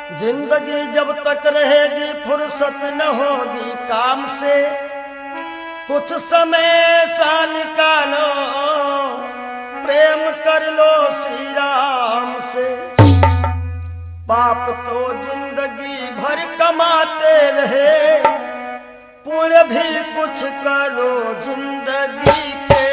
जिंदगी जब तक रहेगी फुर्सत न होगी काम से, कुछ समय सा निकालो प्रेम कर लो श्री राम से। पाप तो जिंदगी भर कमाते रहे, पुण्य भी कुछ करो जिंदगी के।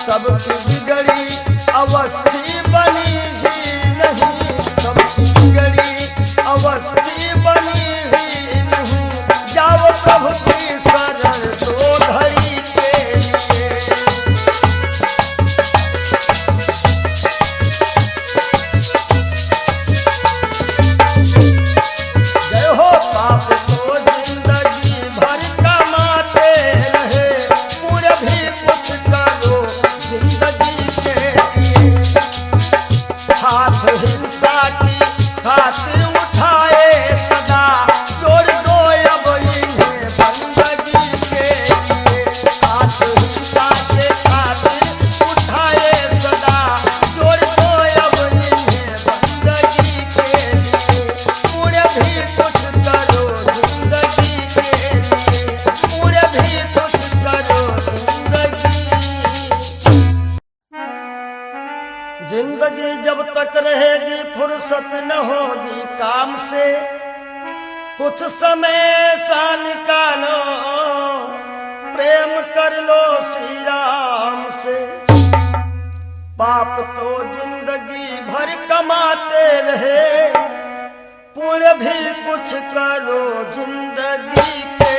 सबकी बिगड़ी अवस्थी बनी ही नहीं, सबकी बिगड़ी अवस्थी बनी ही नहीं। जाओ प्रभु की शरण दो घड़ी के लिए। जय हो पाप को जिंदगी भर कमाते रहे, पूरे भी कुछ फुर्सत न होगी काम से, कुछ समय सा निकालो, प्रेम कर लो श्री राम से। पाप तो जिंदगी भर कमाते रहे, पुण्य भी कुछ करो जिंदगी के।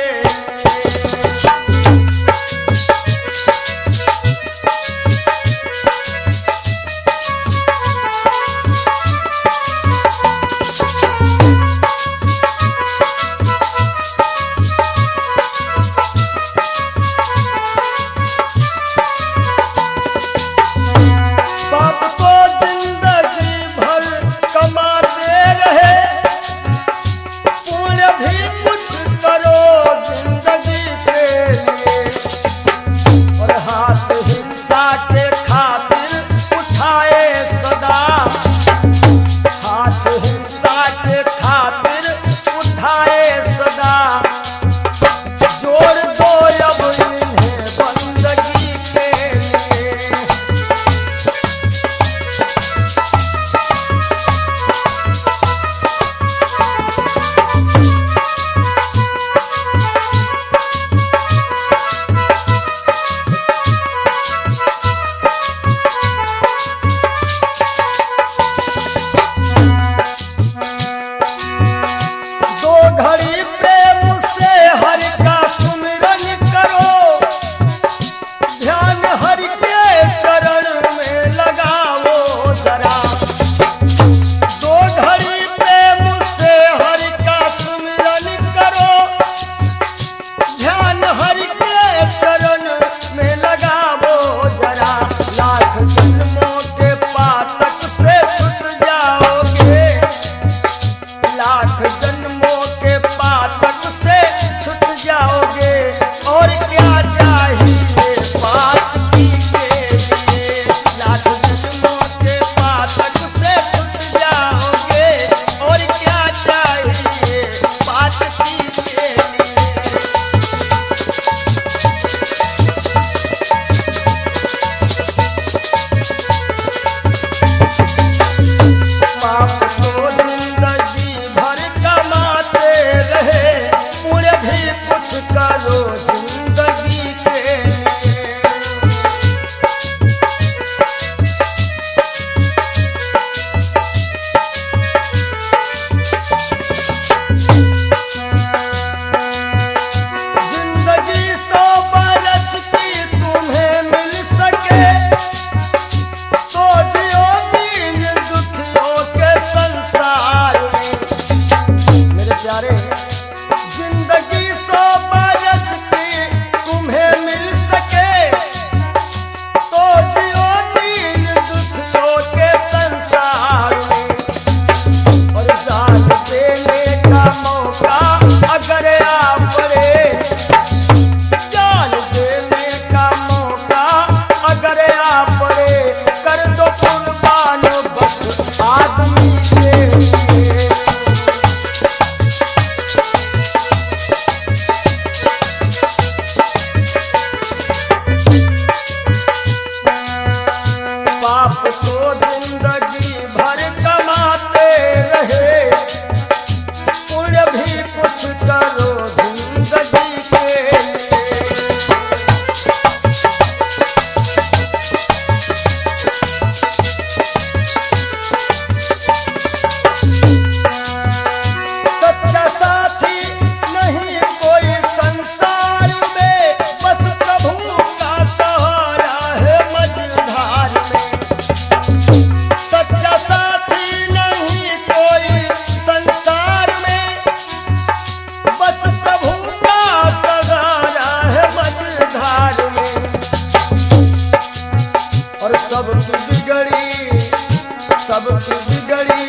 सबकी बिगड़ी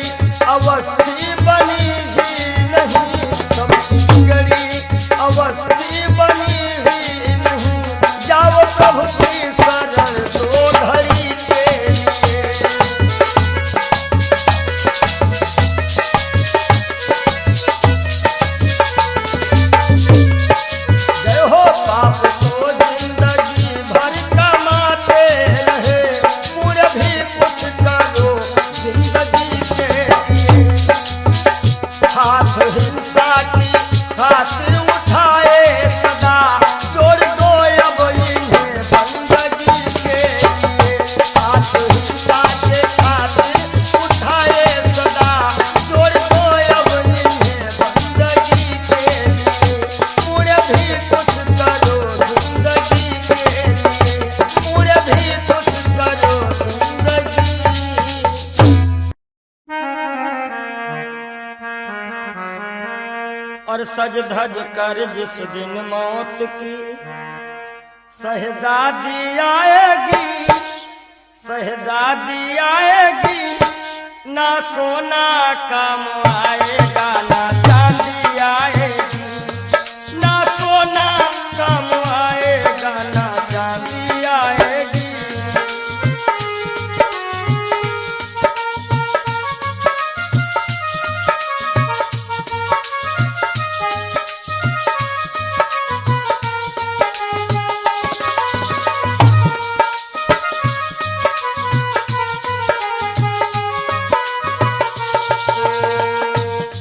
अवस्थी बनी ही नहीं, सबकी बिगड़ी अवस्थी बनी ही नहीं। जाओ प्रभु की शरण दो घड़ी के लिए। जय हो पाप को जिंदगी भर कमाते रहे, पूरे भी कुछ करो जिंदगी के। सज धज कर जिस दिन मौत की शहजादी आएगी, शहजादी आएगी, ना सोना काम आएगा ना चांदी आएगी, ना सोना काम आएगा ना चांदी आएगी।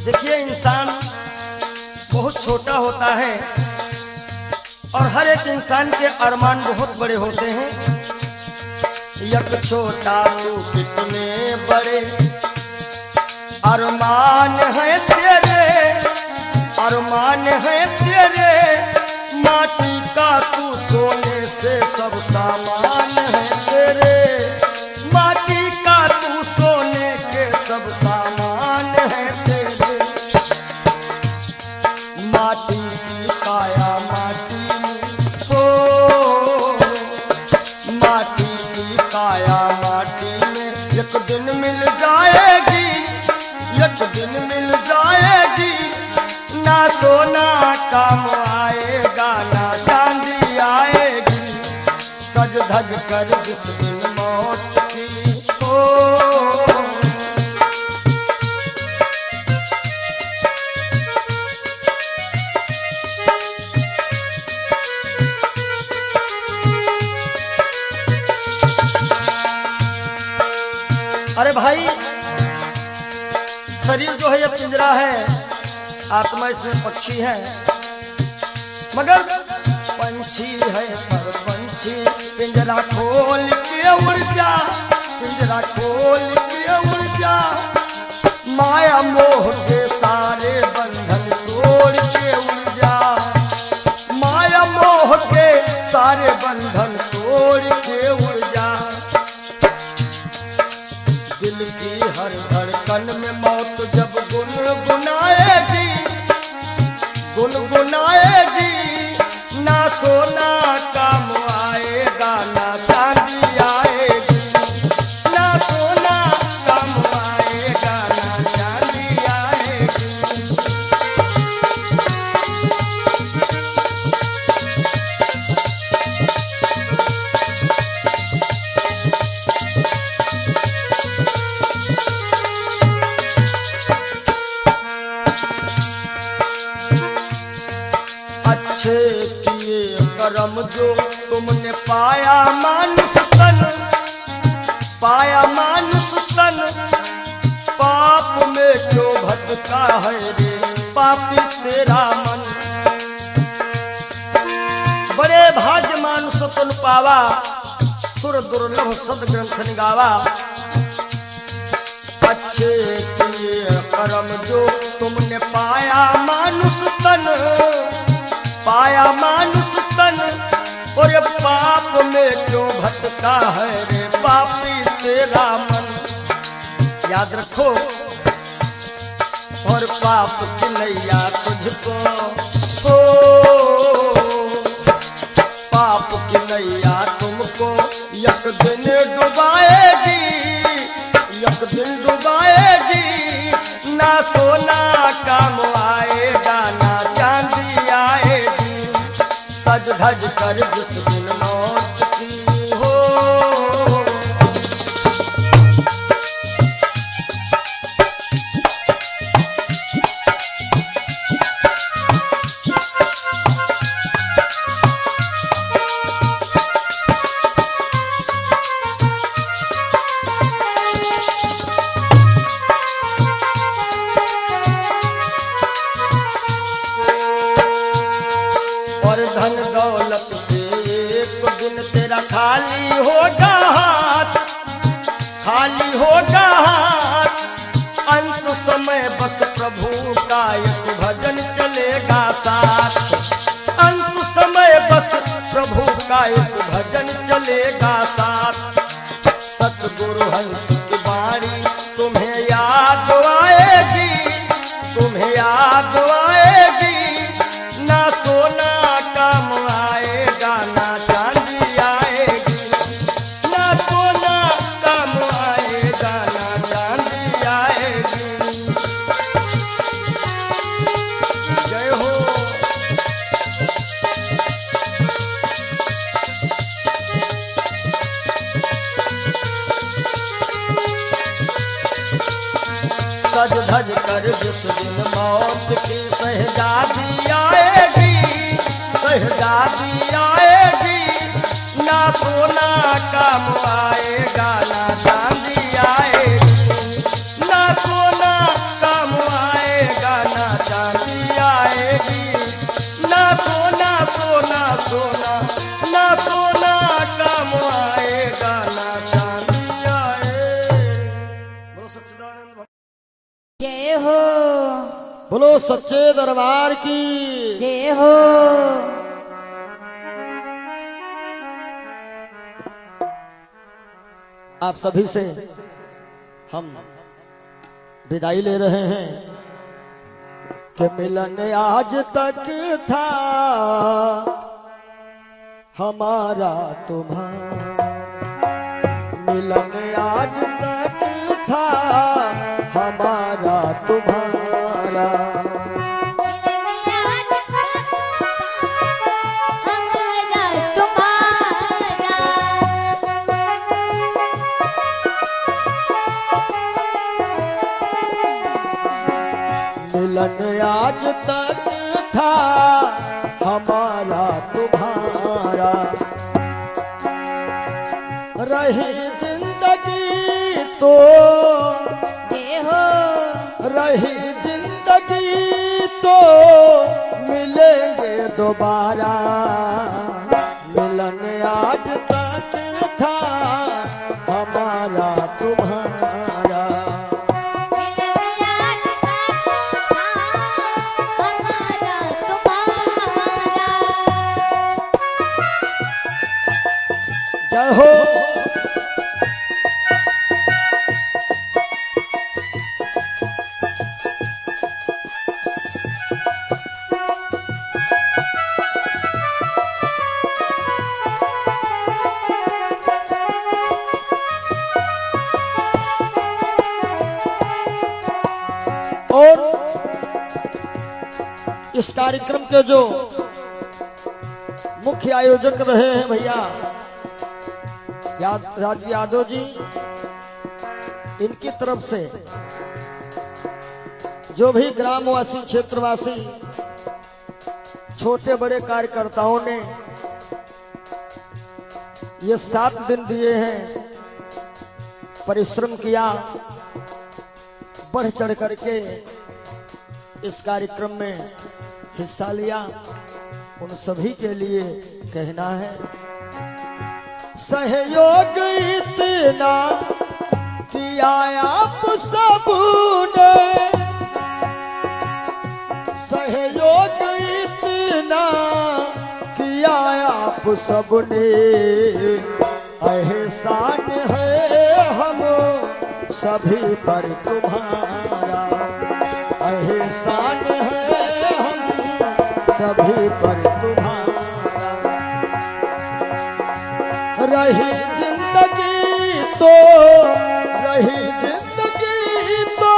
देखिए, इंसान बहुत छोटा होता है और हर एक इंसान के अरमान बहुत बड़े होते हैं। यक छोटा तू कितने बड़े अरमान है तेरे, अरमान है तेरे, माटी का तू सोने से सब सामान है तेरे, माटी का तू सोने के सब सामान है तेरे। माटी की काया माटी में हो, माटी की काया माटी में एक दिन मिल जाएगी, एक दिन मिल जाएगी, ना सोना काम आएगा ना चांदी आएगी, सज धज कर जिस दिन मौत की हो। अरे भाई, शरीर जो है ये पिंजरा है, आत्मा इसमें पक्षी है, मगर पंछी है पर पंछी पिंजरा खोल के उड़ जा, पिंजरा खोल के उड़ जा, माया मोह के सारे बंधन तोड़ के उड़ जा, माया मोह के सारे बंधन तोड़ के उड़ जा। दिल की हर धड़कन में मौत जब गुनगुनाएगी, गुनगुनाएगी, ना सोना काम आएगा ना चांदी आएगी, ना सोना काम आएगा ना चांदी आएगी। अच्छे किए कर्म जो तुमने पाया मानुष तन, पाया मानुष तन, पाप में क्यों भटका है रे पापी तेरा मन। बड़े भाग्य मानुष तन पावा, सुर दुर्लभ सद ग्रंथ निगावा। अच्छे किए कर्म जो तुमने पाया मानुष तन, पाया मानुष तन, और ये पाप में क्यों भटका है रे पापी तेरा मन। याद रखो, और पाप की नैया तुझको हो, पाप की नैया तुमको एक दिन डुबाएगी, एक दिन डुबाएगी, ना सोना काम आएगा ना चांदी आएगी, सज धज कर जिस दिन मौत की हो। और धन दौलत से एक दिन तेरा खाली होगा हाथ, खाली होगा हाथ, अंत समय बस प्रभु का एक भजन चलेगा साथ, अंत समय बस प्रभु का एक भजन चलेगा साथ। सतगुरु हंस की वाणी तुम्हें याद आएगी, तुम्हें याद आएगी, बोलो सच्चे दरबार की जय हो। आप सभी से हम विदाई ले रहे हैं कि मिलन आज तक था हमारा तुम्हारा, मिलन आज तक था हमारा तुम्हारा, मिलन आज तक था हमारा तुम्हारा, रही जिंदगी तो रही जिंदगी तो मिलेंगे दोबारा, मिलन आज तक था हमारा तुम्हारा, जय हो। और इस कार्यक्रम के जो मुख्य आयोजक रहे हैं भैया राजू यादव जी, इनकी तरफ से जो भी ग्रामवासी क्षेत्रवासी छोटे बड़े कार्यकर्ताओं ने ये 7 दिन दिए हैं, परिश्रम किया, बढ़ चढ़ करके इस कार्यक्रम में हिस्सा लिया, उन सभी के लिए कहना है सहयोग इतना किया आप सबने, सहयोग इतना किया आप सबने, एहसान है हम सभी पर तुम्हारा, एहसान है हम सभी पर तुम्हारा, रही जिंदगी तो रही जिंदगी तो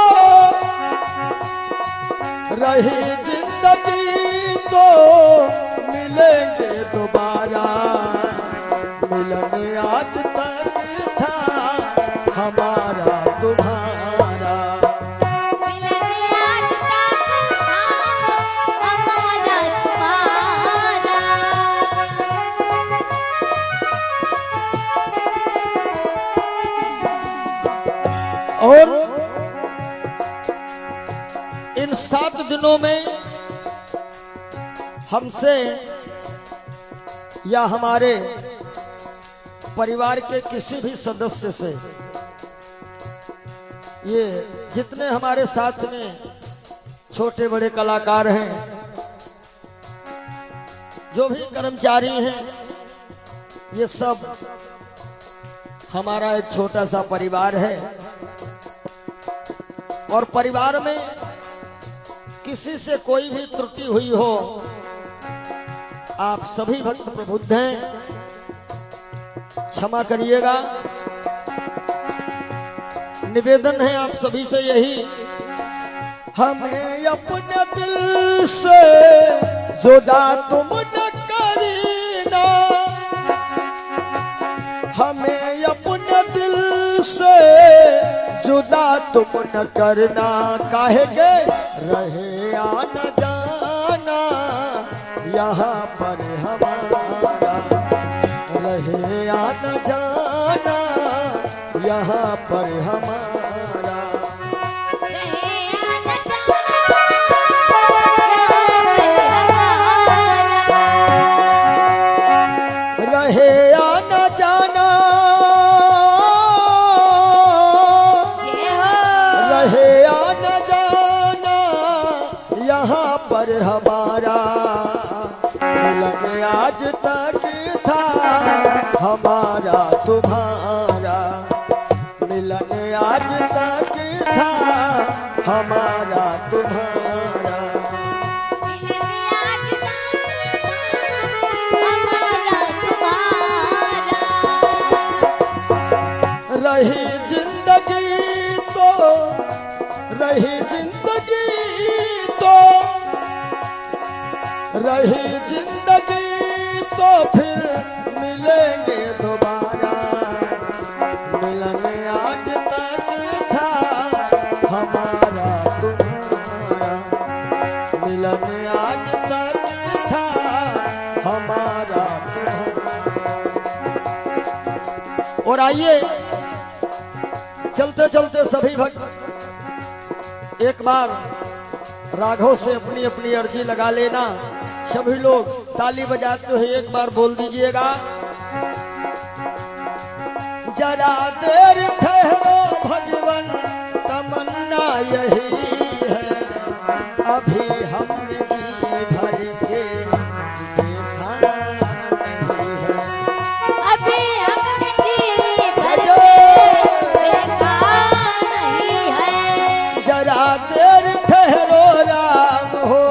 रही जिंदगी तो मिलेंगे दोबारा, मिलन आज तक था हमारा तुम्हारा, और इन 7 दिनों में हमसे या हमारे परिवार के किसी भी सदस्य से, ये जितने हमारे साथ में छोटे बड़े कलाकार हैं, जो भी कर्मचारी हैं, ये सब हमारा एक छोटा सा परिवार है, और परिवार में किसी से कोई भी त्रुटि हुई हो, आप सभी भक्त प्रबुद्ध हैं, क्षमा करिएगा। निवेदन है आप सभी से यही, हमें अपने दिल से जुदा तुम न करना, हमें अपने दिल से जुदा तुम न करना, काहेंगे रहे आना जाना यहाँ पर हमारा, रहे आना जाना यहाँ पर हमारा, रहे आना जाना, रहे आना जाना हमारा तुम्हारा मिलन आज तक था, हमारा तुम्हारा रही जिंदगी तो, रही जिंदगी तो, रही जिंदगी तो फिर मिलेंगे दोबारा, मिलन आज तक था, हमारा तुम्हारा मिलन आज तक था, हमारा तुम्हारा। और आइए चलते चलते सभी भक्त एक बार राघव से अपनी अपनी अर्जी लगा लेना। सभी लोग ताली बजाते हुए एक बार बोल दीजिएगा, जरा देर ठहरो भगवन तमन्ना यही है, अभी हमने जी भर के देखा नहीं है, अभी हमने जी भर के देखा नहीं है। जरा देर ठहरो राम हो,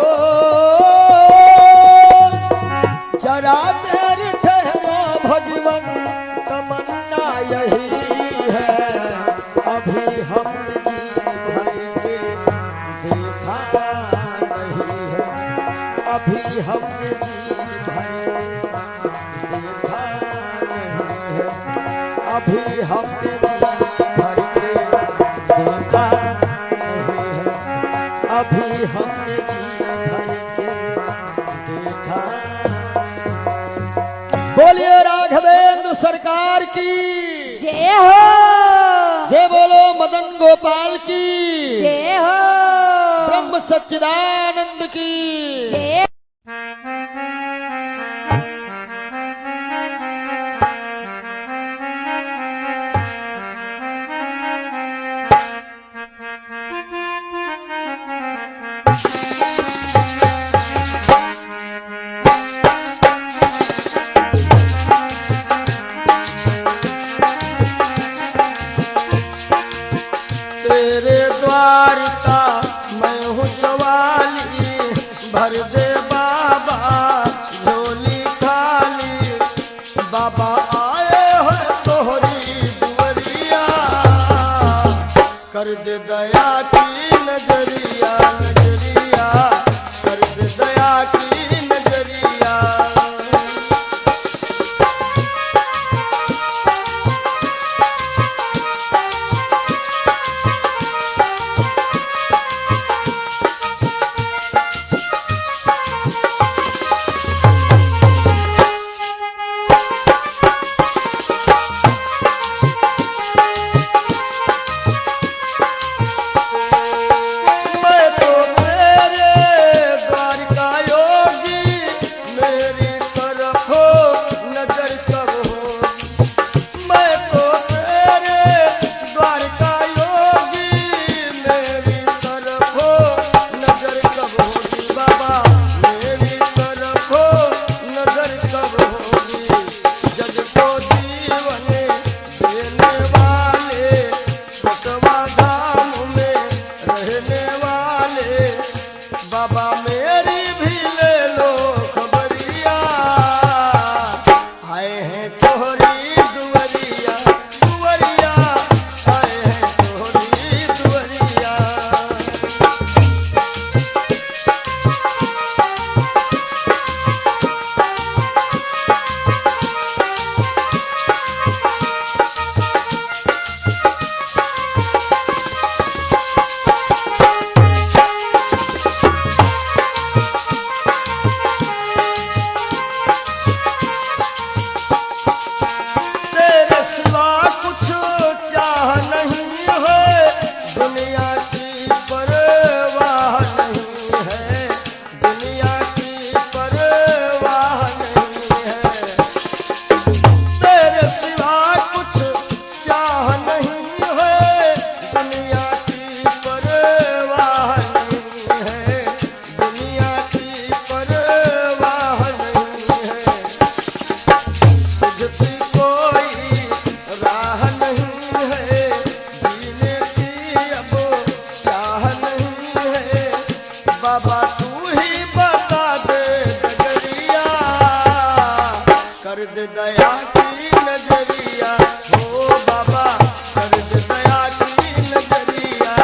जरा देर ठहरो भगवन तमन्ना यही है, अभी हम जी भर के देखा नहीं है, अभी हम जी भर के देखा नहीं है, अभी हम जी भर के देखा नहीं है, अभी हमने जी भर के देखा। बोलिए राघवेंद्र सरकार की जय हो, जय बोलो मदन गोपाल की जय हो, ब्रह्म सच्चिदानंद की जय। तेरे द्वार का मैं हूँ सवाली, भर दे बाबा झोली खाली, बाबा आए हो तोहरी दुवरिया, कर दे दया की नजरिया, नजरिया कर दे दया की नजरिया। मैं तो तेरे द्वार का योगी, मेरी तरफ हो नजर कब हो, मैं तो तेरे द्वार का योगी, मेरी तरफ हो नजर कब होगी, बाबा मेरी तरफ हो नजर कब होगी, जग को जीवन देने वाले, बसवा धाम में रहने वाले, बाबा मेरी भी ले लो खबरिया, आए हैं तोहरी दुवरिया, दुवरिया आए हैं तोहरी दुवरिया। नजरिया हो बाबा कर दे दया की नजरिया।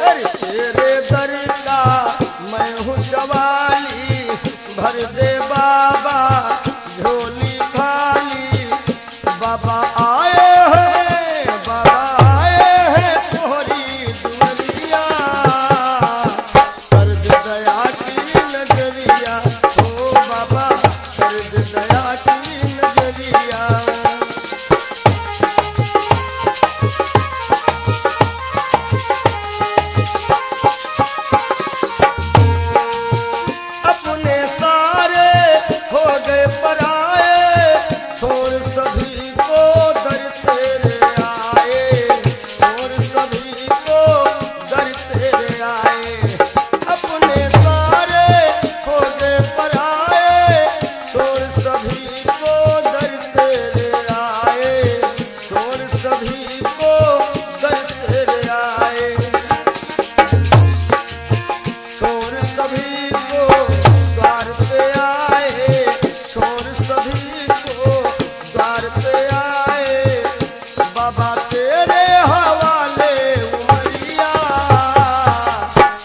अरे तेरे दर का मैं हूँ सवाली, भर दे बाबा झोली खाली। बाबा आए हैं तोहरी दुनिया, कर दे दया की नजरिया ओ बाबा कर दे दया की नजरिया। अपने सारे हो गए पराए, छोड़ सभी को दर तेरे आए, छोड़ सभी को दर तेरे आए। अपने सारे हो गए पराए, छोड़ सभी को दर तेरे आए, छोड़ सभी को दर तेरे आए। छोड़ सभी को द्वार पे आए, छोड़ सभी को द्वार पे आए। बाबा तेरे हवाले उमरिया,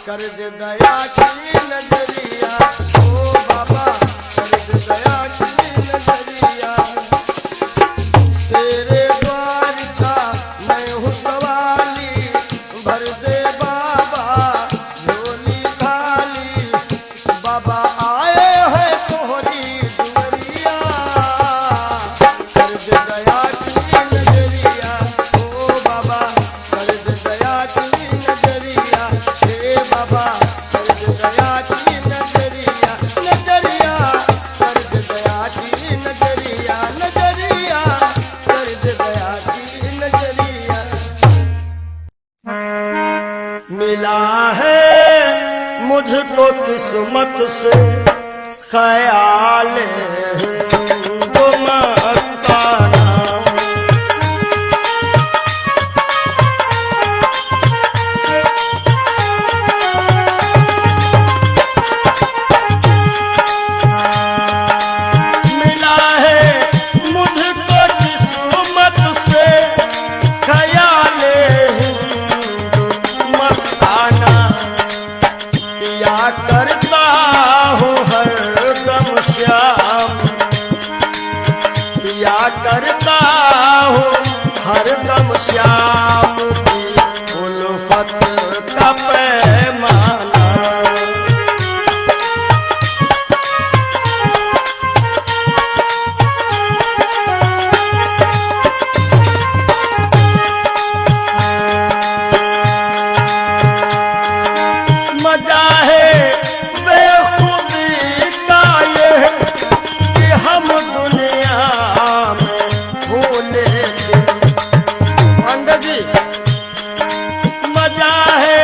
कर दे दया की नजरिया ओ बाबा कर दे दया की नजरिया। तेरे द्वार का मैं हूँ सवाली, भर दे बाबा झोली खाली। बाबा आए हैं तोहरी दुनिया, कर दे दया की नजरिया ओ बाबा कर दे दया की नजरिया। हे बाबा कर दे दया की नजरिया, नजरिया कर दे दया की नजरिया, नजरिया कर दे दया की नजरिया। मिला है मुझको किस्मत से ख्याल वो मस्ताना। मिला है मुझको किस्मत से ख्याल मस्ताना। पिया करता हूँ हरदम श्याम, पिया करता हूँ हरदम श्याम की उल्फत का पैमाना। मजा है बेखुदी का ये कि हम दुनिया में भूले थे। पंडित जी मजा है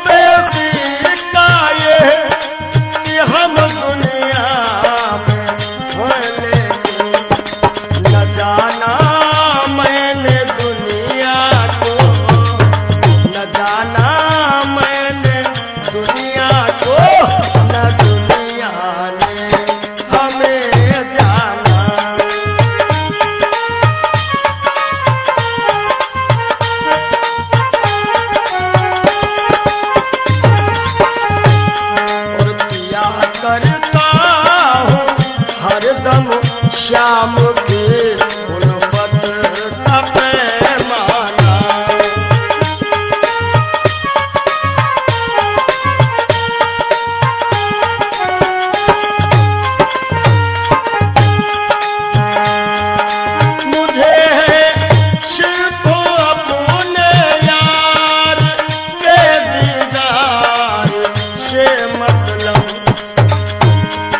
बेखुदी का ये कि हम दुनिया में भूले थे। न जाना मैंने दुनिया को, न जाना मैंने दुनिया को, न दुनिया ने हमें जाना। और पिया करता हूँ हरदम श्याम की उल्फत का पैमाना। मुझे है सिर्फ अपने यार के दीदार से मतलब।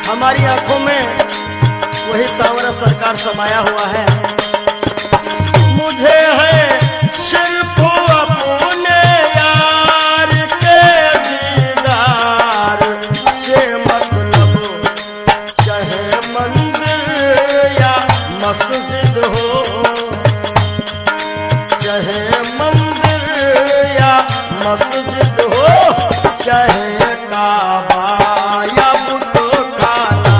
हमारी आंखों में वही सांवरा सरकार समाया हुआ है। मुझे है सिर्फ अपने यार के चाहे काबा या बुतखाना।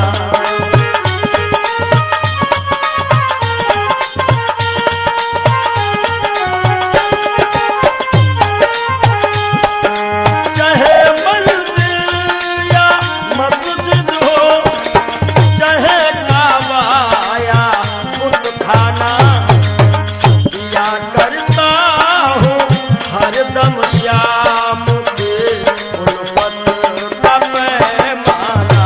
चाहे मंदिर या मस्जिद हो, चाहे काबा या बुतखाना, या करता हूँ हरदम श्याम के उल्फत का पैमाना।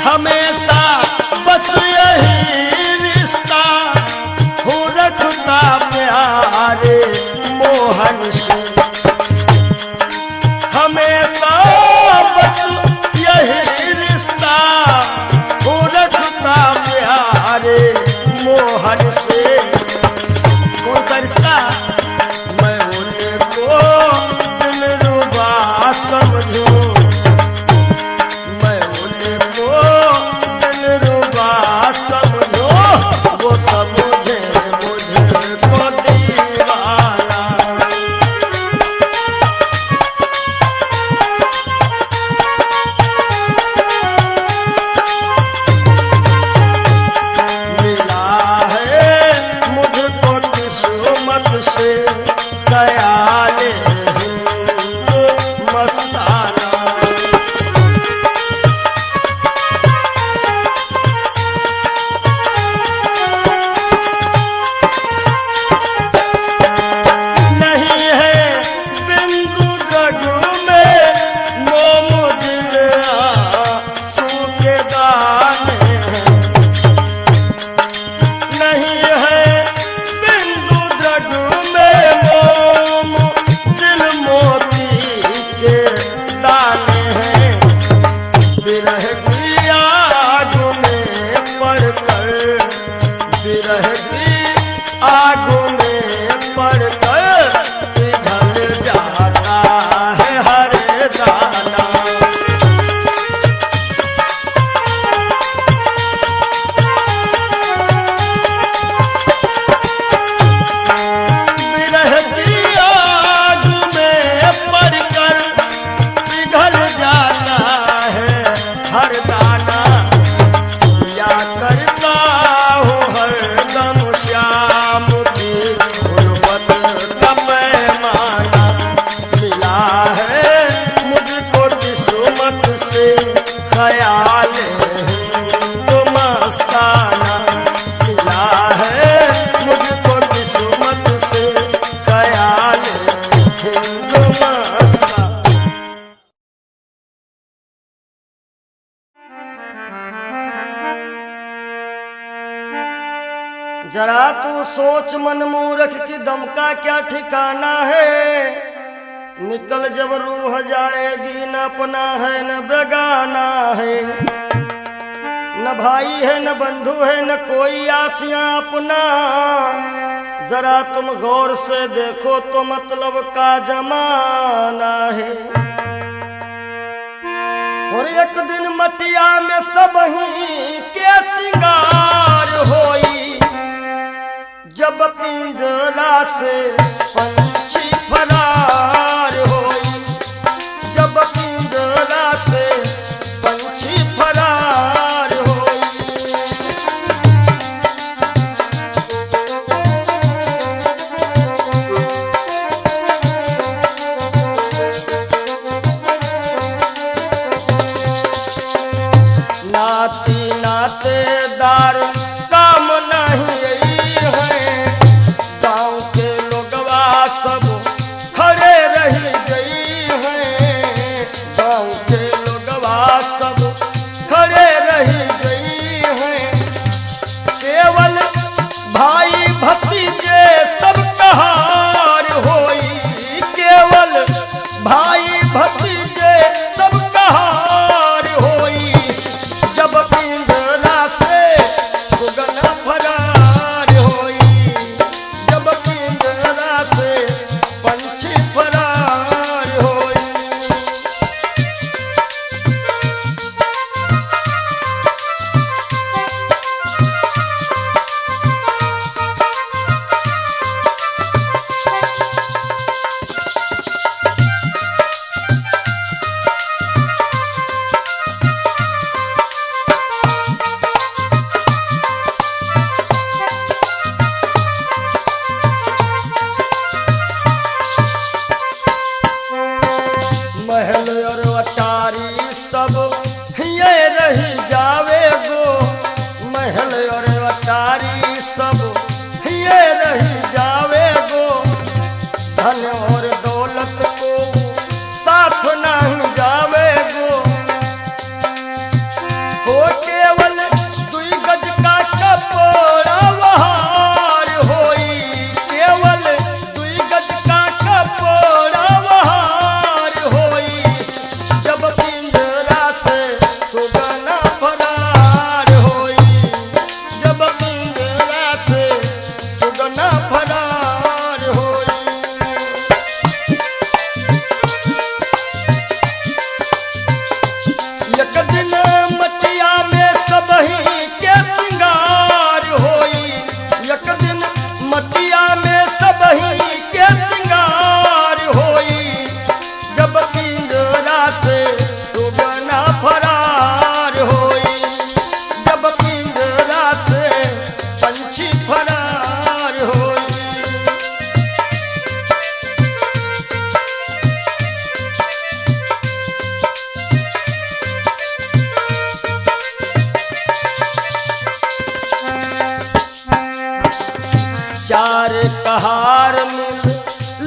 हमेशा बस यही रिश्ता हो रखता प्यारे मोहन से। हमेशा बस यही रिश्ता हो रखता प्यारे मोहन से। कौन सा रिश्ता? मैं उनको दिलरुबा समझूं, मैं उनको दिलरुबा समझो, वो समझे मुझको दीवाना। मिला है मुझको किस्मत से ख्याले हिंदू मस्ताना। नहीं है बिंदु रघु में मोम दिल आंसू के दाने हैं। नहीं है बिंदु रघु में मोम दिल मोती के दाने हैं। विरह की आग में पड़कर, विरह की आग में पड़कर पिघल जाता है हर दाना। विरह की आग में पड़कर पिघल जाता है हर दाना। या करता हूँ हरदम श्याम की उल्फत का पैमाना। मिला है मुझको किस्मत से ख्याल हिंदू मस्ताना। मिला है मुझको किस्मत से ख्याल हिंदू मस्ताना। जरा तू सोच मन मूर्ख की दम का क्या ठिकाना है। निकल जब रूह जाएगी, न अपना है न बेगाना है, न भाई है न बंधु है न कोई आसियां अपना। जरा तुम गौर से देखो तो मतलब का जमाना है। और एक दिन मटिया में सब ही के सिंगार होई, जब पिंजरा से पंछी फरार होई, जब पिंजरा से पंछी फरार होई। नाती नातेदार काम नहीं है, गांव के लोगवा सब खड़े रही गई हैं। गांव के लोगवा सब खड़े रही गई हैं। केवल भाई भतीजे सब कहार होई, केवल भाई भतीजे सब कहार होई। जब पिंजरा से सुगना फरार होई, जब पिंजरा कहार मिल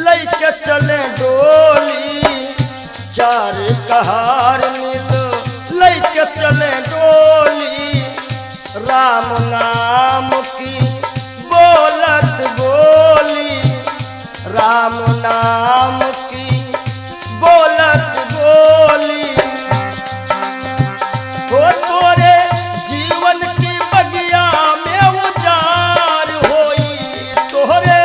लैके चले डोली, चार कहार मिल लैके चले डोली, राम नाम की बोलत बोली, राम नाम की बोलत बोली। हो तोरे जीवन की बगिया में उजार होई, तोरे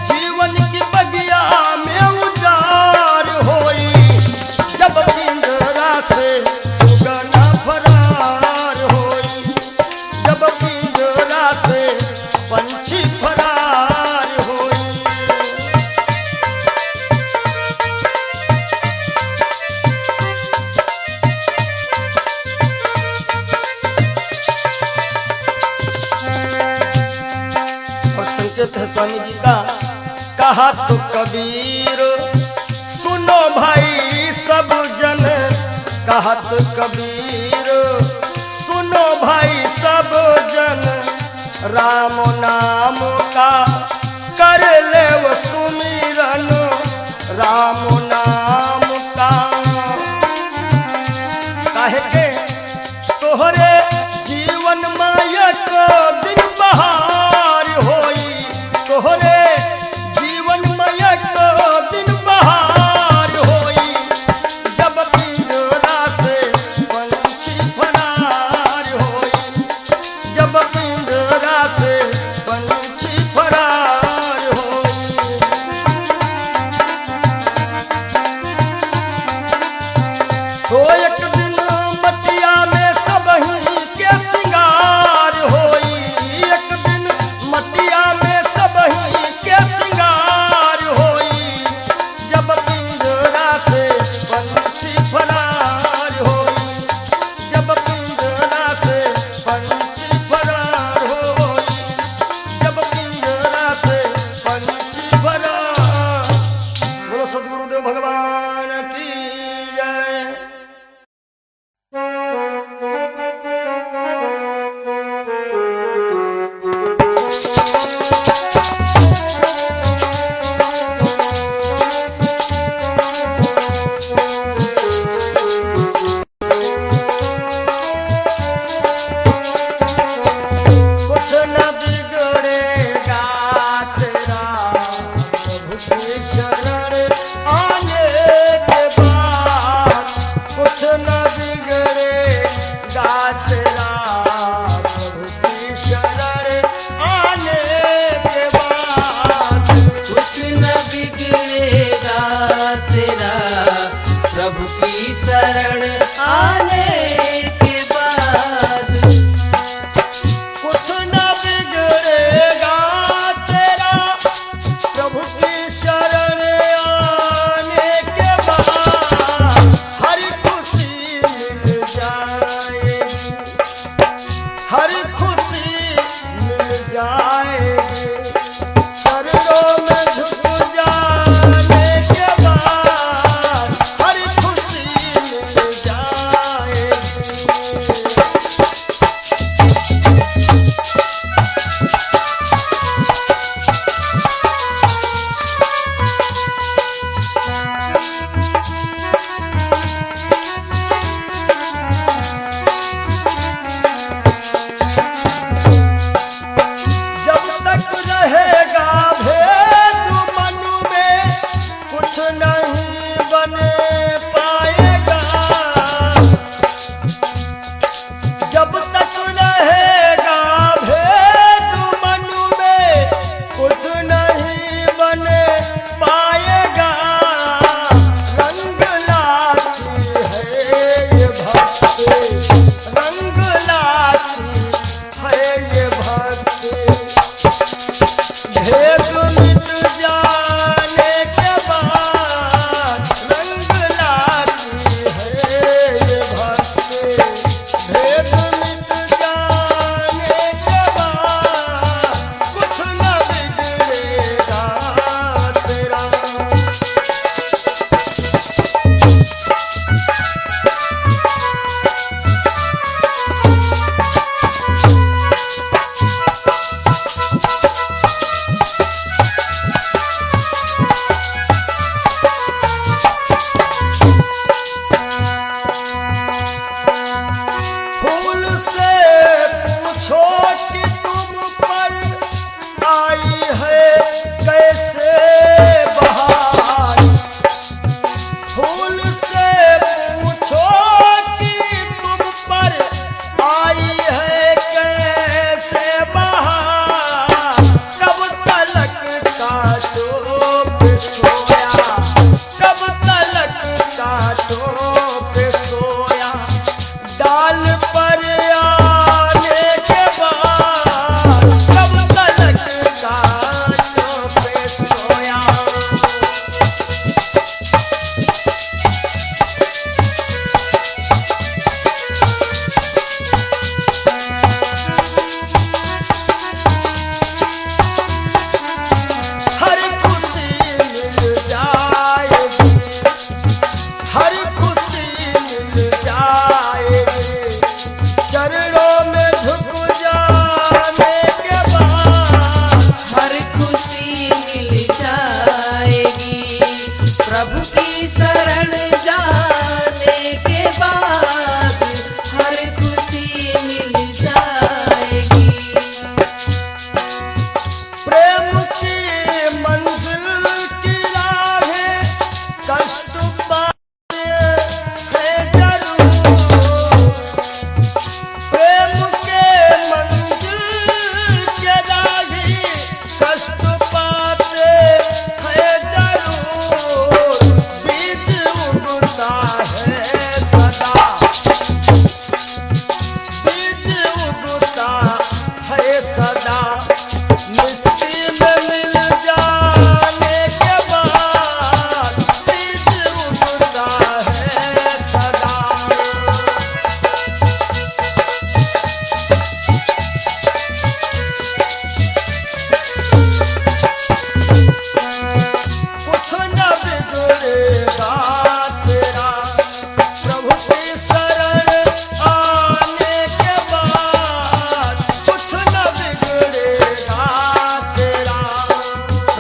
जीवन की बगिया में उजार होई, जब पिंजरा से सुगना फरार होई, जब पिंजरा से पंछी फरार होई। और संकेत है स्वामी जी का, कहा तो कबीर सुनो भाई सब जन, कहा तो कबीर सुनो भाई सब जन, राम नाम का कर ले वो सुमिरन, राम नाम का। काहे के तोहरे जीवन मायक दिन बहार होई, तोहरे जीवन मायक दिन बहार होई, जब पिंजरा से पंछी फरार होई, जब पिंजरा से पंछी फरार होई। तो एक दिन मटिया में सबही के सिंगार होई, एक दिन मटिया में सबही के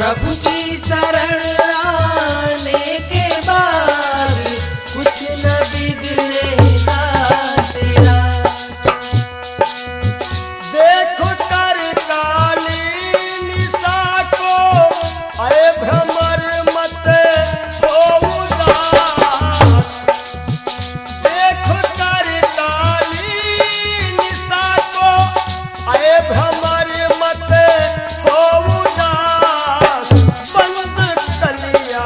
प्रभु की शरण आने के बाद कुछ न बिगड़ेगा तेरा। देखो कर काली निशा को, अरे भ्रमर मत हो उदास। देखो कर काली निशा को, अरे भ्रमर मत हो उदास। बंद कलिया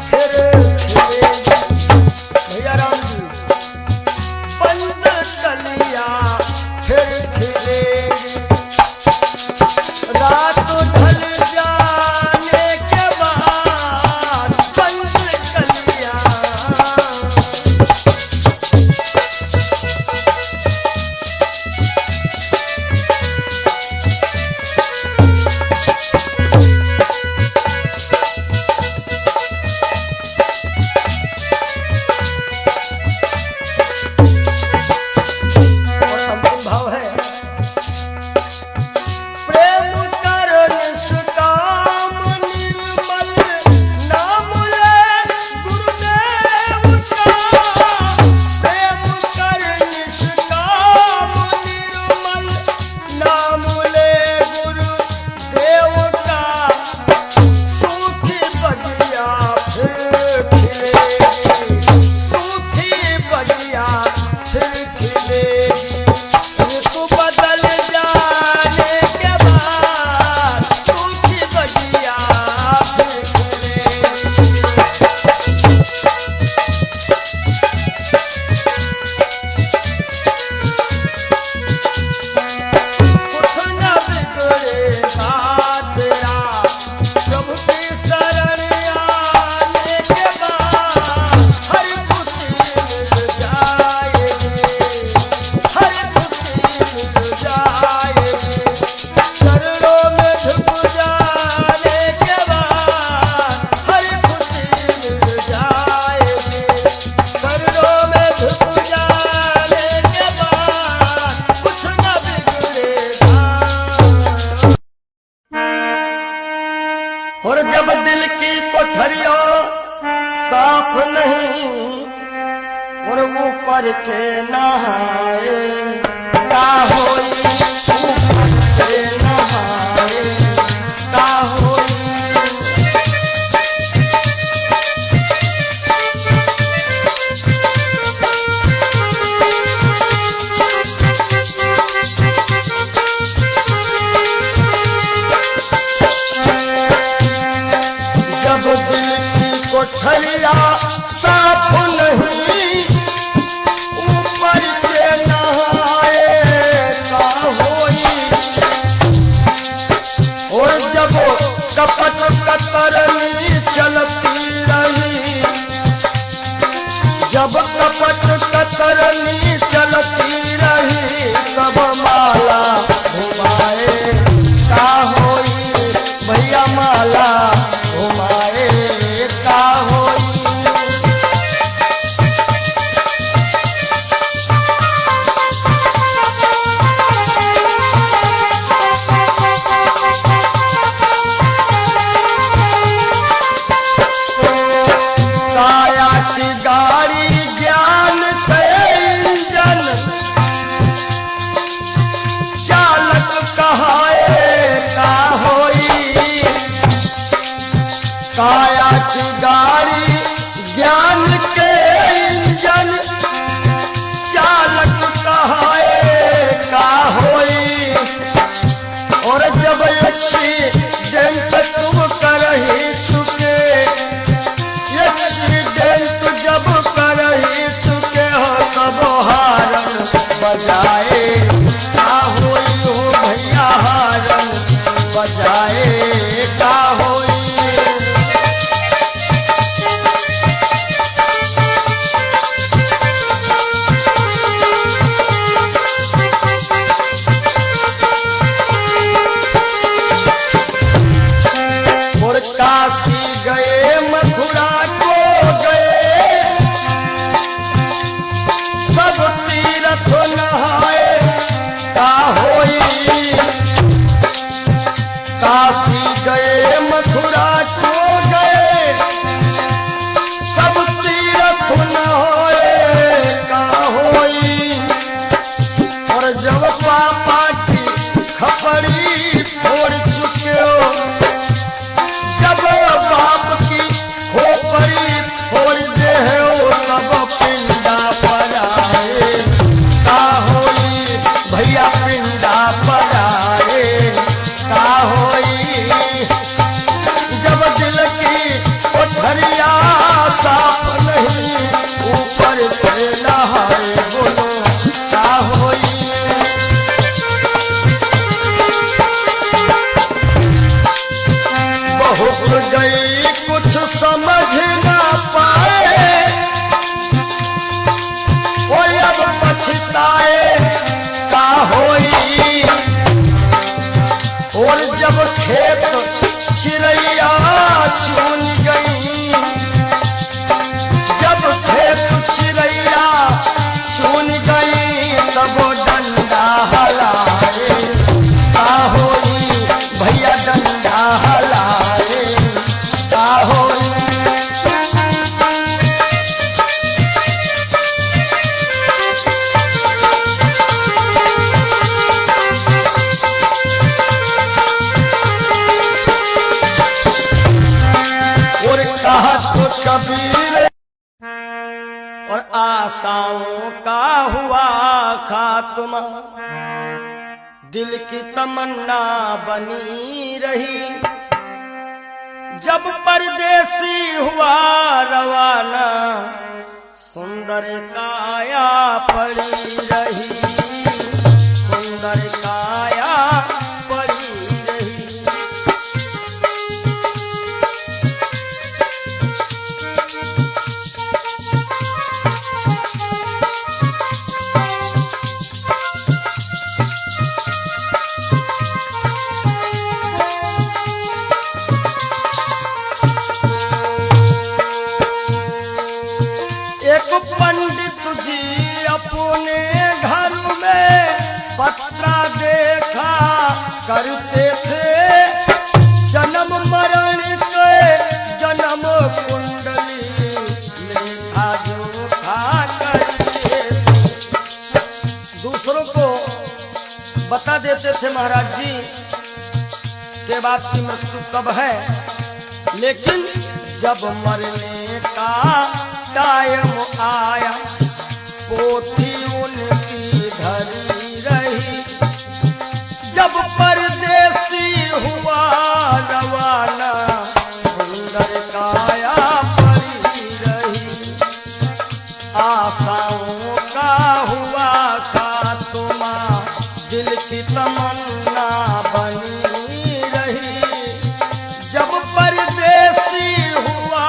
फिर खिलेगी। भैया राम जी, बंद कलिया फिर खिलेगी। रात ढल जाने के बाद बंद कलिया। और अंतिम भाव है, प्रेम कर निष्काम निर्मल नाम ले गुरुदेव का। प्रेम कर निष्काम निर्मल नाम ले गुरुदेव का। सूखी बगिया फिर खिलेगी। सूखी बगिया फिर खिलेगी। ऋतु बदल जाने के बाद सूखी बगिया फिर खिलेगी। कुछ न बिगड़ेगा तेरा, प्रभु की शरण आने के बाद हर खुशी मिल जाएगी। हर खुशी मिल जाएगी। चरणों में झुक जाने के बाद हर खुशी मिल जाएगी। चरणों में झुक जाने के बाद कुछ न बिगड़ेगा। और जब दिल की कोठरियों साफ नहीं, और ऊपर के नहाए का होई। ऊपर के नहाए का होई। जब दिल की कोठरिया साफ नहीं, ऊपर के नहाए का होई। और जब कपट कतरनी चलती रही, जब कपट कतरनी चलती रही, तब माला घुमाए का होई। भैया माला घुमाए का होई। काया की गाड़ी ज्ञान के इंजन, चालक कहाए का होई। काया की गाड़ी ज्ञान के इंजन, चालक कहाए का होई। और जब एक्सीडेंट तुम करही चुके, एक्सीडेंट जब करही चुके हो, तब हारन बजाए का होई। हो भैया हारन बजाए का होई। और काशी गए मथुरा को गए, सब तीर्थ नहाए का होई। काशी गए मथुरा गई कुछ समझ ना पाए, वो अब पछताए का होई। और जब खेत चिड़ैया चुन गई, जब खेत चिड़ैया चुन गई, तब डंडा हलाए का होई। भैया डंडा हलाए का होई। और कहा तो कबीर और आशाओं का हुआ खात्मा, दिल की तमन्ना बनी रही। जब परदेसी हुआ रवाना, सुंदर काया पड़ी रही, सुंदर काया पड़ी रही। एक पंडित जी अपने घर में पत्रा देखा करते थे, जन्म मरण के जन्म कुंडली लेखा जोखा करते थे। दूसरों को बता देते थे महाराज जी के बाद की मृत्यु कब है, लेकिन जब मरने का टाइम आया, पोथी उनकी धरी रही। जब परदेसी हुआ रवाना, सुंदर काया पड़ी रही। आशाओं का हुआ खात्मा, दिल की तमन्ना बनी रही। जब परदेसी हुआ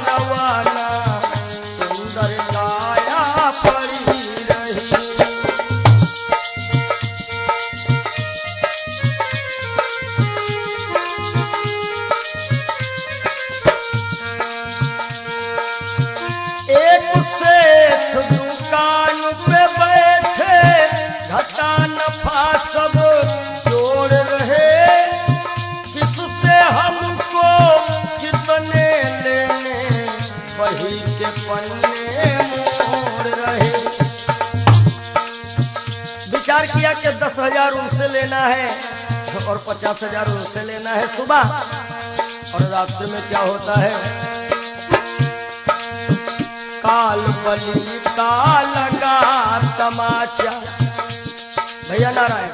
रवाना, सुंदर काया पड़ी रही। एक सेठ दुकान पे बैठे, घाटा नफा सब जोड़ रहे। किससे हमको कितने लेने, वही के पन्ने मोड़ रहे। विचार किया कि 10,000 उनसे लेना है और 50,000 उनसे लेना है सुबह, और रास्ते में क्या होता है, काल बली का लगा तमाचा। भैया नारायण,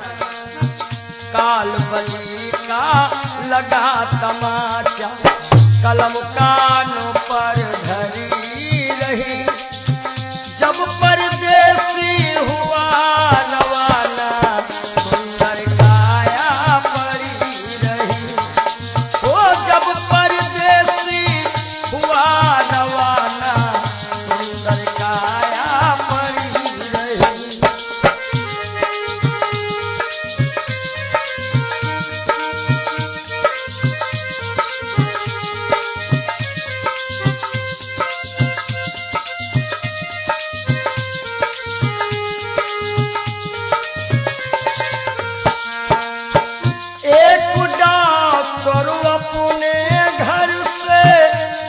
काल बली का लगा तमाचा, कलम कानों पर धरी रही। जब परदेसी हुआ रवाना, सुंदर काया पड़ी रही। ओ जब परदेसी हुआ रवाना, सुंदर काया पड़ी रही।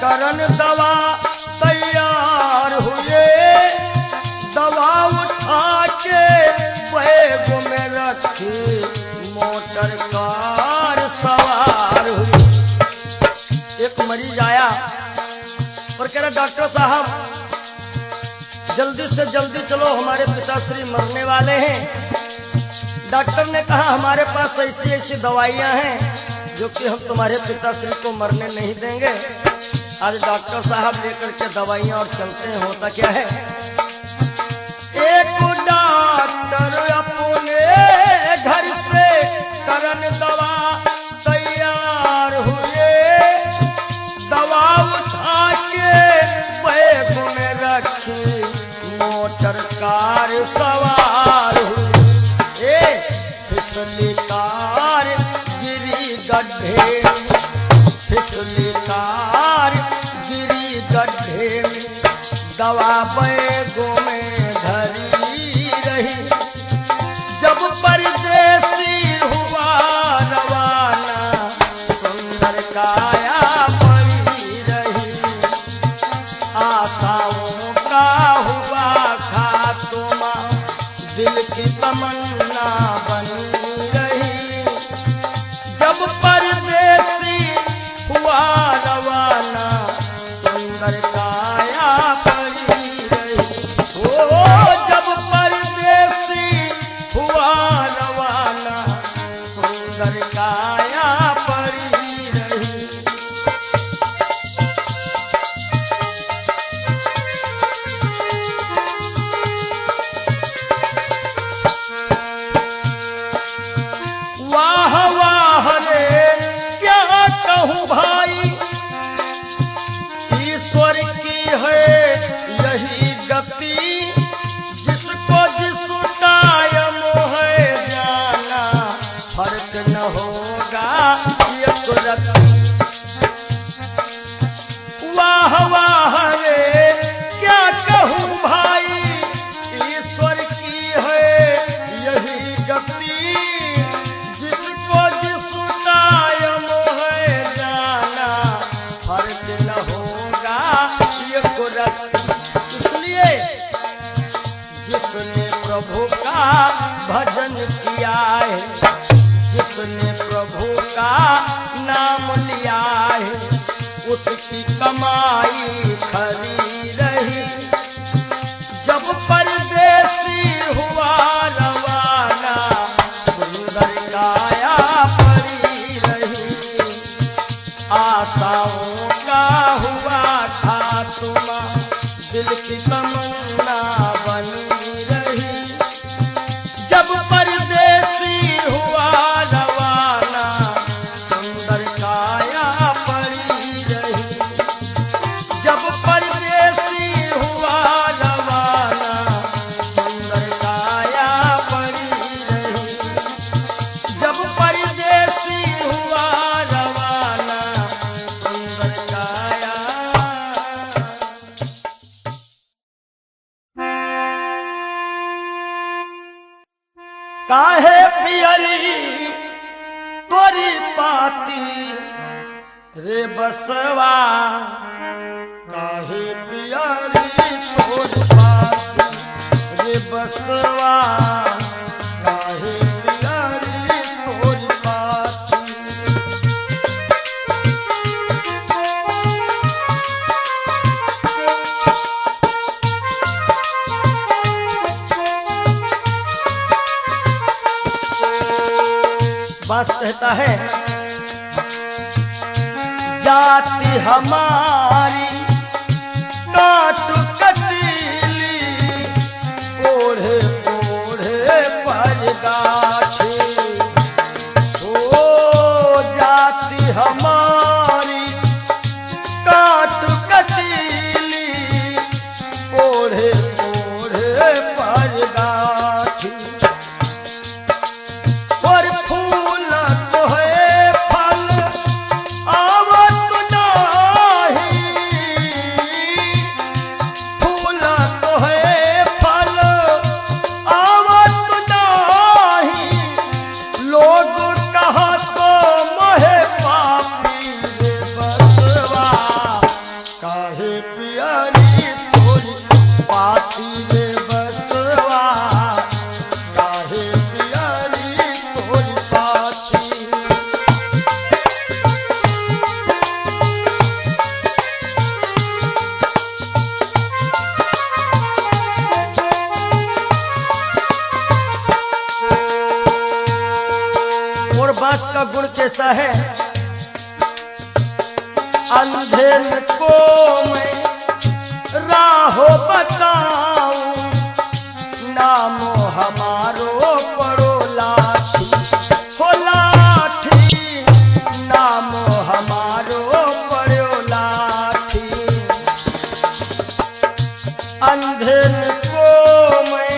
करन दवा तैयार हुए, दवा उठा के बैग में रखी, मोटर कार सवार हुई। एक मरीज आया और कह रहा डॉक्टर साहब जल्दी से जल्दी चलो, हमारे पिताश्री मरने वाले हैं। डॉक्टर ने कहा हमारे पास ऐसी ऐसी दवाइयां हैं जो कि हम तुम्हारे पिताश्री को मरने नहीं देंगे। आज डॉक्टर साहब लेकर के दवाइयां और चलते हैं। होता क्या है, एक डॉक्टर अपने घर से करन दवा तैयार हुए, सवार हुई। फिसली कार गिरी गड्ढे में, फिसली कार गिरी गड्ढे में, दवा बैगों में धरी रही। जब परदेसी हुआ रवाना, सुंदर काया पड़ी रही। आशाओं का हुआ खात्मा, दिल की तमन्ना बनी रही। जब परदेसी हुआ रवाना, सुंदर काया पड़ी रही। ओ जब परदेसी हुआ रवाना, सुंदर काया पड़ी रही। वाह वाह रे क्या कहूँ भाई, ईश्वर की है यही गति। जिसको जिस टाइम है जाना, फर्क न होगा एक रत्ती। वाह वाह रे क्या कहूँ भाई, ईश्वर की है यही गति। जिसको जिस टाइम है जाना, फर्क न होगा एक रत्ती। इसलिए जिसने प्रभु का भजन किया है, जिसने प्रभु का नाम लिया है, उसकी कमाई खरी रही। जब परदेसी हुआ रवाना, सुंदर काया पड़ी रही। आशाओं का हुआ खात्मा, दिल की तमन्ना बनी रही। जब परदेसी हुआ रवाना, सुंदर काया पड़ी रही। जब परदेसी हुआ रवाना, सुंदर काया पड़ी रही। जब परदेसी हुआ रवाना, सुंदर काया। काहे पियरी तोरी पाती रे बसवा, काहे पियरी तोरी पाती रे बसवा, काहे पियरी तोरी पाती। बास कहता है, जाति हमारी काट कटीली, ओढ़े ओढ़े पर गाठी। ओ जाति हमारी काट कटीली, ओढ़े ओढ़े पर गाठी। और फूल तो है फल आवत नाही, फूल तो है फल आवत नाही। लोग कहा तो मोहे पापी रे बसवा, काहे पियरी तोरी पाती रे बसवा, काहे पियरी तोरी पाती। और बांस का गुण कैसा है, अंधेर को मैं राहो बताऊं, नामो हमारो पड़ो लाठी। हो लाठी, नामो हमारो पड़ो लाठी। अंधेर को मैं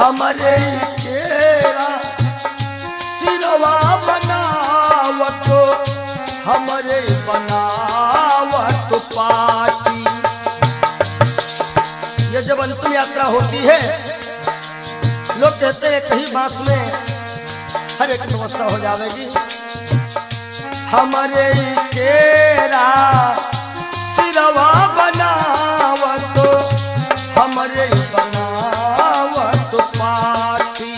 हमरे केरा सिरवा बनावत हमरे बनावत पाटी। ये जब अंतिम यात्रा होती है लोग कहते हैं कहीं बांस में हर एक व्यवस्था हो जाएगी। हमरे केरा सिरवा बनावत हमरे बनावत पाटी।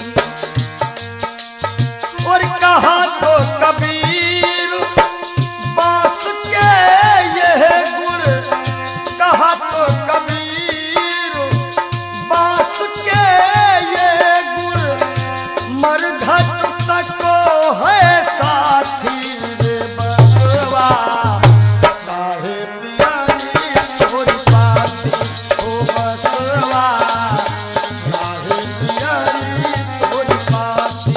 और कहा तो कबीर बांस के यह गुण, कहा तो कबीर बांस के ये गुण मरघट तक है साथी रे बसवा। काहे पियारी तोरी पाती ओ बसवा, काहे पियारी तोरी पाती।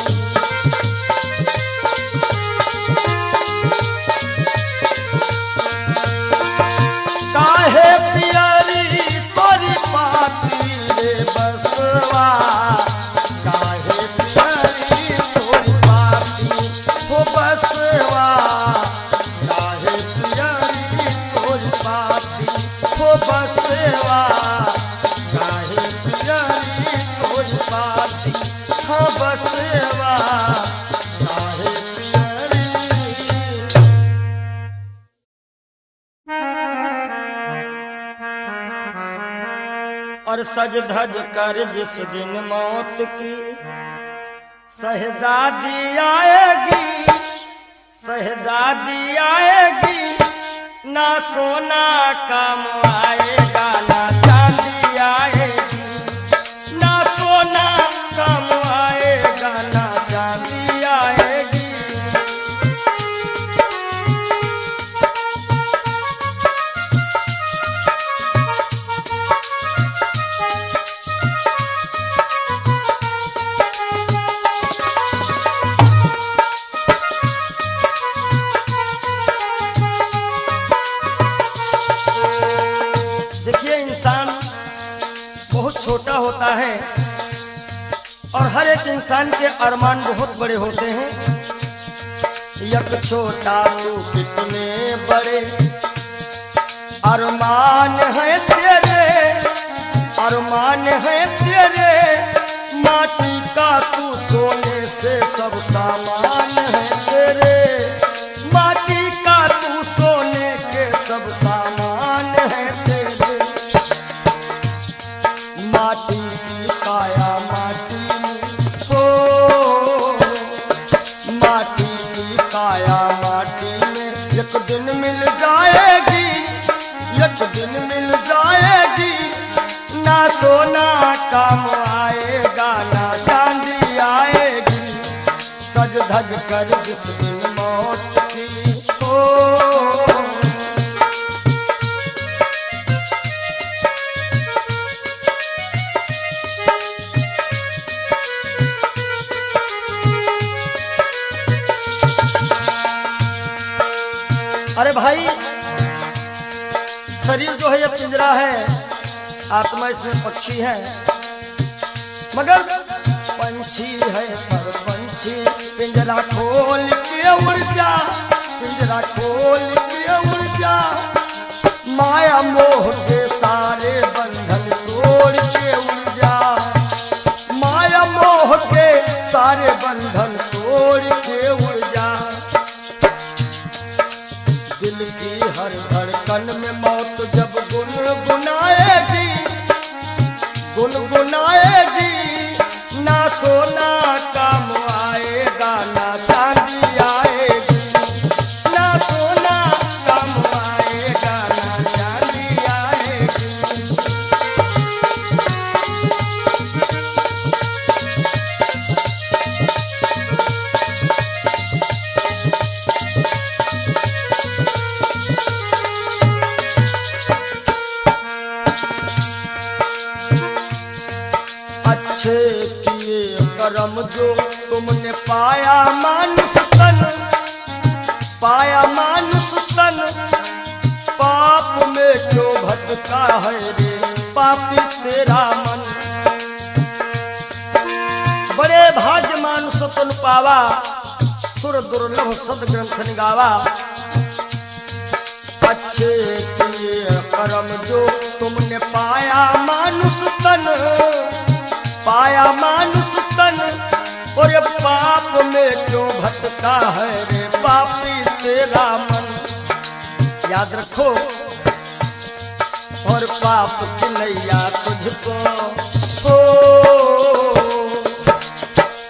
काहे पियारी तोरी पाती रे बसवा, काहे पियारी तोरी पाती हो बसवा, काहे पियारी तोरी पाती हो बसवा, काहे पियारी तोरी पाती हो बसवा, काहे पियारी। और सज धज कर जिस दिन मौत की शहजादी आएगी, शहजादी आएगी, ना सोना काम आएगा ना चांदी आएगी, ना सोना काम आएगा ना चांदी आएगी। देखिए इंसान बहुत छोटा होता है और हर एक इंसान के अरमान बहुत बड़े होते हैं। यक छोटा तू कितने बड़े अरमान है तेरे, अरमान है तेरे, माटी का तू सोने से सब सामान है तेरे, माटी का तू सोने के सब सामान है तेरे। माटी की काया माटी में हो, माटी की काया माटी में एक दिन मिल जाएगी, एक दिन मिल जाएगी, ना सोना काम आएगा ना चांदी आएगी। सज धज कर जिस दिन मौत की हो। अरे भाई शरीर जो है ये पिंजरा है, आत्मा इसमें पक्षी है, मगर पंछी है पर पंछी पिंजरा खोल के उड़ जा, पिंजरा खोल के उड़ जा, माया मोह के सारे बंधन तोड़ के उड़ जा, माया मोह के सारे बंधन तोड़ के उड़ जा। दिल की हर धड़कन में मौत जब गुनगुनाएगी, गुनगुनाएगी, ना सोना काम आएगा ना चांदी आएगी, ना सोना काम आएगा ना चांदी आएगी। अच्छे किए कर्म जो तुमने पाया मानुष तन, पाया मानुष तन, पाप में क्यों भटका है रे पापी तेरा मन। सुतन पावा, सुर दुर्लभ सद ग्रंथ निगावा। अच्छे किए कर्म जो तुमने पाया मानुष तन, पाया मानुष तन, और ये पाप में क्यों भटका है रे पापी तेरा मन। याद रखो, और पाप की नैया तुझको हो,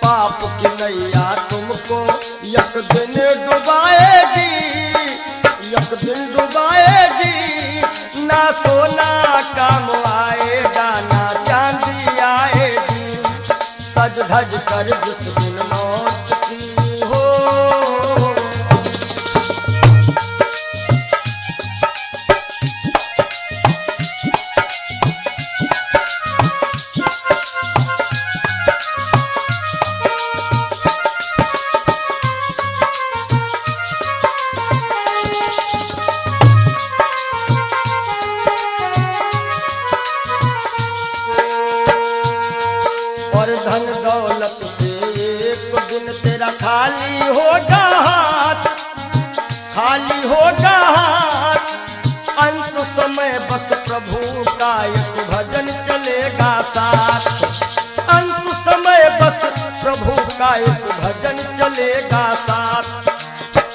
पाप की नैया तुमको एक दिन डुबाएगी, एक दिन डुबाएगी। ना सोना काम आएगा, ना चांदी आएगी। सज धज कर जिस दिन मौत की हो, धन दौलत से एक दिन तेरा खाली होगा हाथ, खाली होगा हाथ। अंत समय बस प्रभु का एक भजन चलेगा साथ, अंत समय बस प्रभु का एक भजन चलेगा साथ।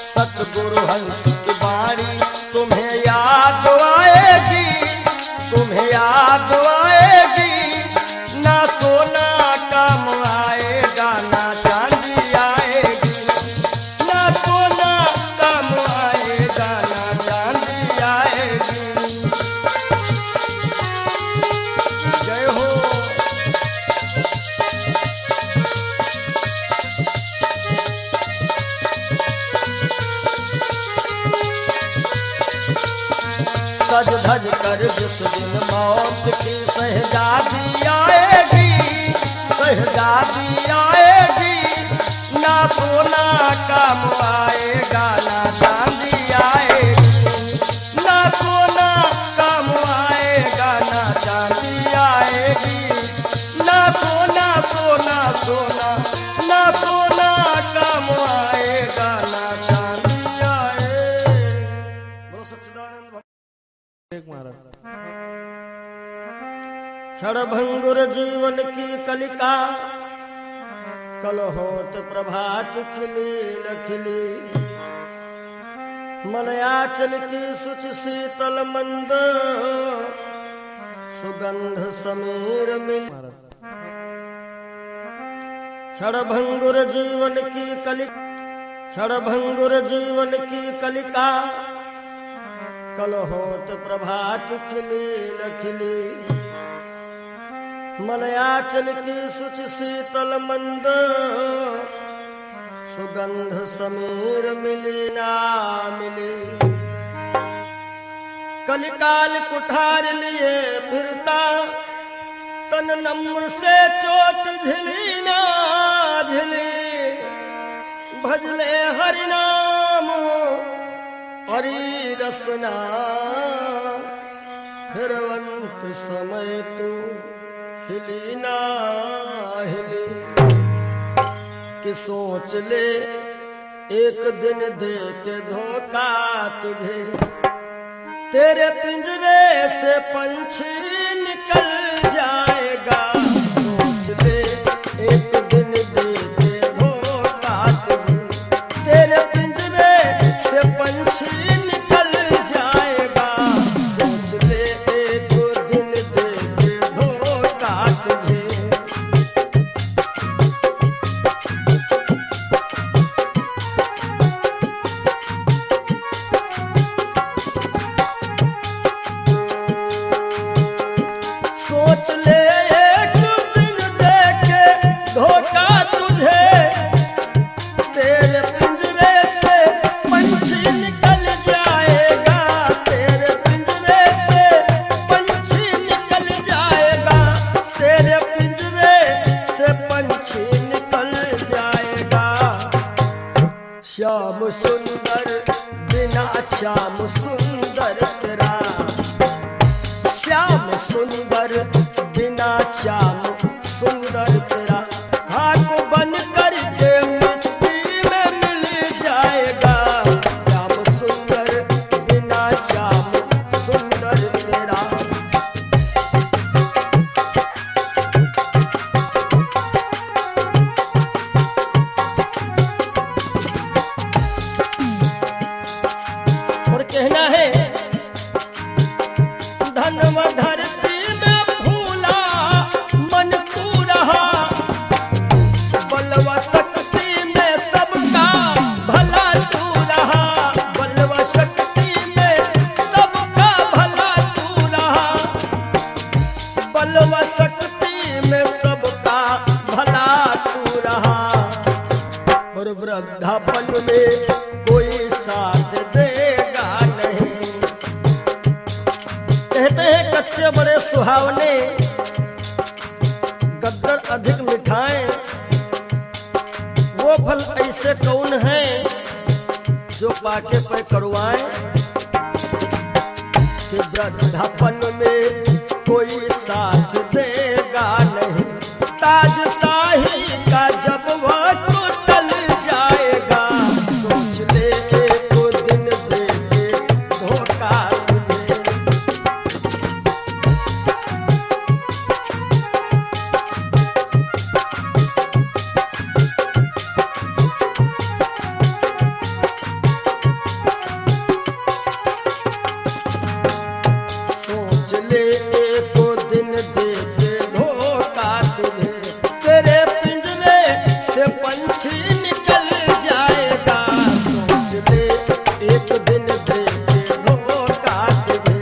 सतगुरु हंस की बाणी तुम्हें याद आएगी, तुम्हें याद आएगी। ना सोना काम आएगा, ना चांदी आएगी। ना सोना काम आएगा, ना चांदी आएगी। जय हो। सज धज कर जिस दिन मौत की शहजादी आएगी, शहजादी आएगी। ना सोना काम आएगा, ना चांदी आएगी। ना सोना काम आएगा, ना चांदी आएगी। ना सोना सोना सोना, ना सोना काम आएगा, ना चांदी आएगी। बोलो सच्चिदानंद क्षणभंगुर जीवन की कलिका, कल होत प्रभात खिली न खिली। मलयाचल की सुच शीतल मंद, सुगंध समीर मिल। क्षणभंगुर जीवन की कलिका, क्षणभंगुर जीवन की कलिका, कल होत प्रभात खिली न खिली। मलयाचल की सुच शीतल मंद, सुगंध समीर मिली ना मिली। कलिकाल कुठार लिए फिरता, तन नम्र से चोट झिली ना झिली। भजले हरि नाम हरि रसना, फिरवंत समय तू हिली ना हिली। कि सोच ले एक दिन दे के धोखा तुझे, तेरे पिंजरे से पंछी निकल जाएगा। सोच ले एक दिन दे के धोखा तुझे, तेरे पिंजरे से पंछी निकल जाएगा। सोच ले एक दिन दे के धोखा तुझे। सोच ले एक दिन दे के धोखा तुझे, तेरे पिंजरे से पंछी निकल जाएगा। तेरे पिंजरे से पंछी निकल जाएगा। तेरे पिंजरे से पंछी निकल जाएगा। श्याम सुंदर बिना श्याम सुंदर तेरा, श्याम सुंदर बिना श्याम सुंदर तेरा। खाक बन कर के वृद्धापन में कोई साथ देगा नहीं। कहते हैं कच्चे बड़े सुहावने, गद्दर अधिक मिठाएं। वो फल ऐसे कौन है जो पाके पे करुआएं। कि वृद्धापन में कोई साथ देगा नहीं, ताज शाही का जब वक्त टल जाएगा, सोच ले एक दिन देंगे धोखा तुझे। सोच ले एक दिन देंगे धोखा तुझे, तेरे पिंजरे से पंछी निकल जाएगा, सोच ले एक दिन देंगे धोखा तुझे।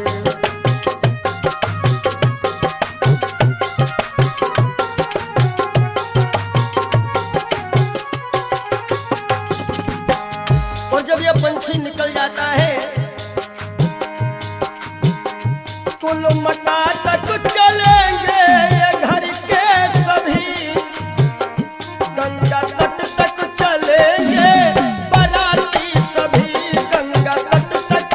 और जब यह पंछी निकल जाता है, कुल मटा तक चलेंगे ये घर के सभी, गंगा तट तक चलेंगे बाराती सभी, गंगा तट तक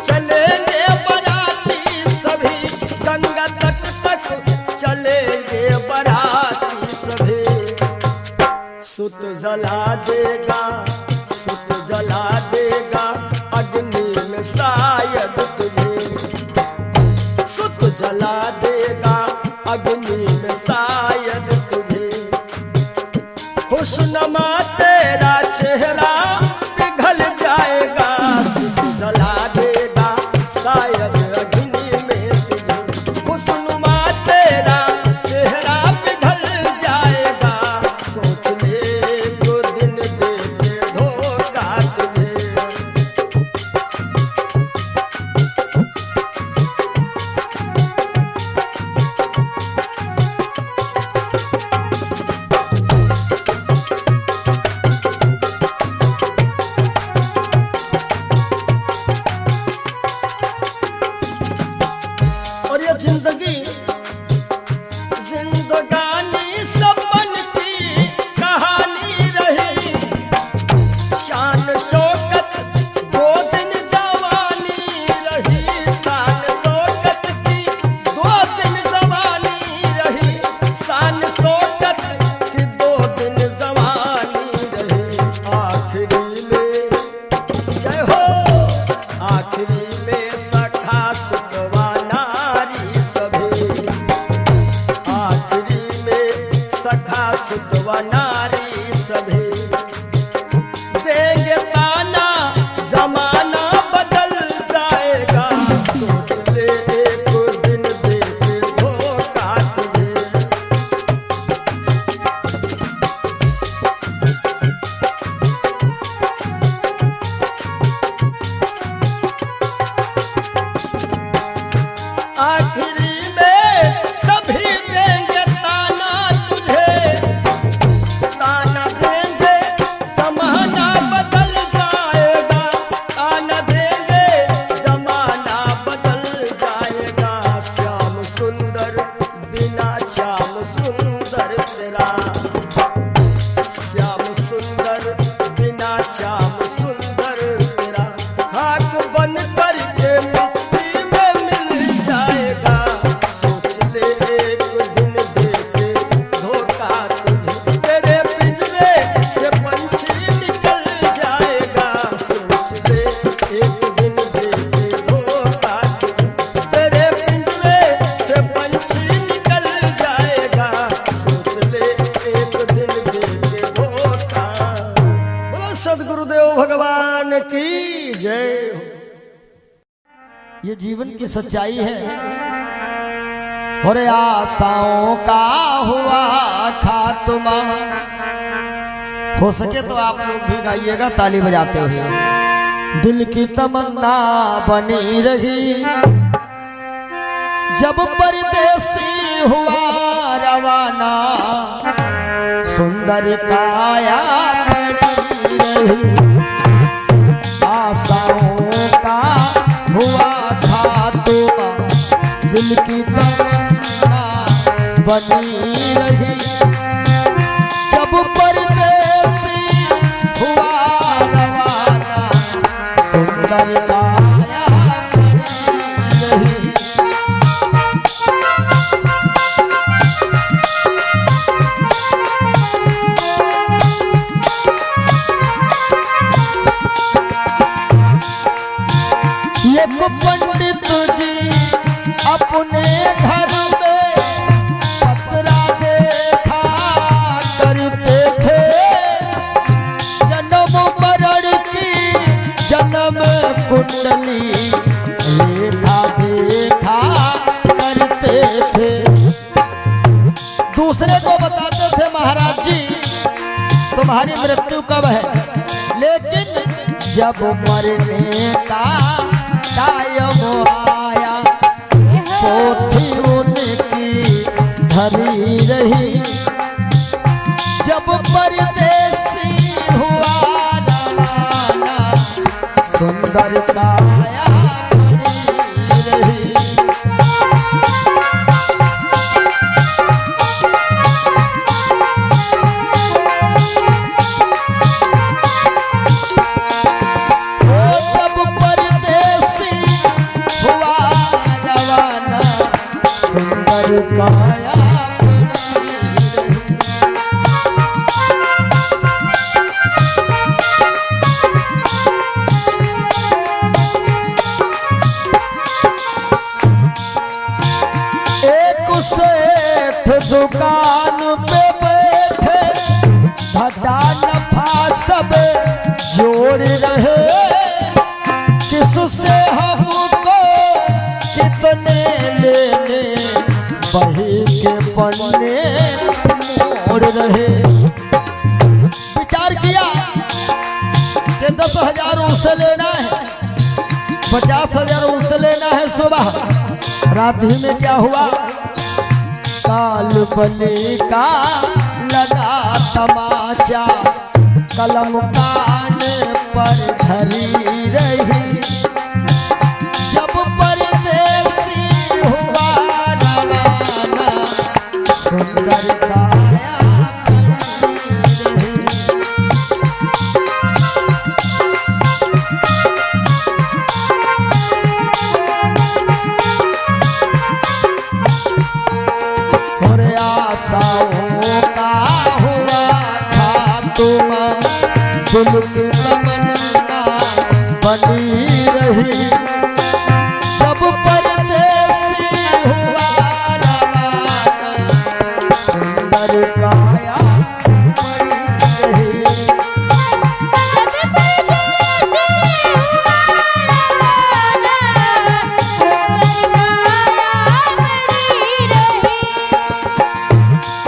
चलेंगे बाराती सभी, गंगा तट तक चलेंगे बाराती सभी। सुत जला देगा, सुत जला देगा अग्नि में शायद तुझे, सुत जला देगा अग्नि में शायद तुझे। खुशनुमा तेरा चेहरा पिघल जाएगा, सुत जला देगा शायद अग्नि में तुझे। खुशनुमा तेरा चेहरा पिघल जाएगा, सोच ले एक दिन देंगे धोखा तुझे। और ये जिंदगी जिंदगानी सपन की कहानी रही, शान शौकत दो दिन जवानी रही, शान शौकत की दो दिन जवानी रही, शान शौकत की दो दिन जवानी रही। आखिरी में जय हो, आखिरी में सखा सुतवा नारी सभी, आखिरी में सखा सुतवा नारी सभी। देंगे ताना जमाना बदल जाएगा, सोच ले एक दिन देंगे धोखा तुझे। आखिरी में सभी देंगे ताना तुझे, ताना देंगे जमाना बदल जाएगा, ताना देंगे जमाना बदल जाएगा। श्याम सुंदर बिना श्याम सुंदर तेरा, श्याम सुंदर बिना श्याम सुंदर तेरा, खाक बन करके मिट्टी में मिल जाएगा, सोच ले एक दिन देंगे धोखा तुझे। तेरे पिंजरे से पंछी निकल जाएगा, सोच ले एक दिन देंगे धोखा तुझे। तेरे पिंजरे से पंछी निकल जाएगा, सोच ले एक दिन देंगे धोखा। बोलो सद्गुरुदेव भगवान की जय हो। ये जीवन की सच्चाई है। और आशाओं का हुआ खात्मा। हो सके तो आप लोग भी गाइएगा ताली बजाते हुए। दिल की तमन्ना बनी रही जब परदेसी हुआ रवाना, सुंदर काया खड़ी रही। रही। आशाओं का हुआ था तोबा, दिल की तमन्ना बनी रही। जब परदेसी हुआ रवाना, सुंदर काया बनी रही। एक पंडित जी अपने घर में पतरा देखा करते थे, जन्म मरण की जन्म कुंडली लेखा देखा करते थे। दूसरे को बताते थे महाराज जी तुम्हारी मृत्यु कब है, लेकिन जब मरने का टाइम आया पोथी उनकी धरी रही। जब परदेसी हुआ रवाना, सुंदर काया बनी रही। काया एक सेठ दुकान पे बैठे, घाटा नफा सब जोड़ रहे। किससे हमको कितने लेने, बही के पन्ने मोड़ रहे। विचार किया कि 10,000 उससे लेना है, 50,000 उससे लेना है। सुबह रात ही में क्या हुआ, काल बली का लगा तमाचा, कलम कान पर धरी रही। जब परदेसी हुआ रवाना, सुंदर काया बनी रही। और आशाओं का हुआ था तुम, दिल की तमन्ना बनी रही। जब परदेसी हुआ रवाना, सुंदर काया बनी रही।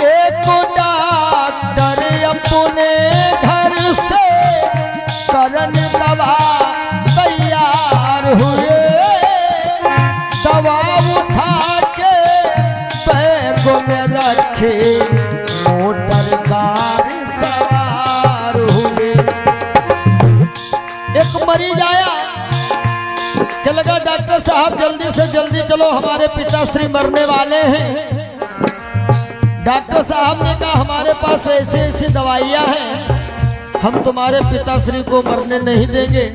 एक डॉक्टर अपने घर से करन दवा तैयार हुए। दवा उठा के बैग में रखे, मोटर कार सवार हुए। एक मरीज आया कि लगा डॉक्टर साहब जल्दी से जल्दी चलो, हमारे पिताश्री मरने वाले हैं। डॉक्टर साहब ने कहा हमारे पास ऐसी ऐसी दवाइयां हैं, हम तुम्हारे पिताश्री को मरने नहीं देंगे।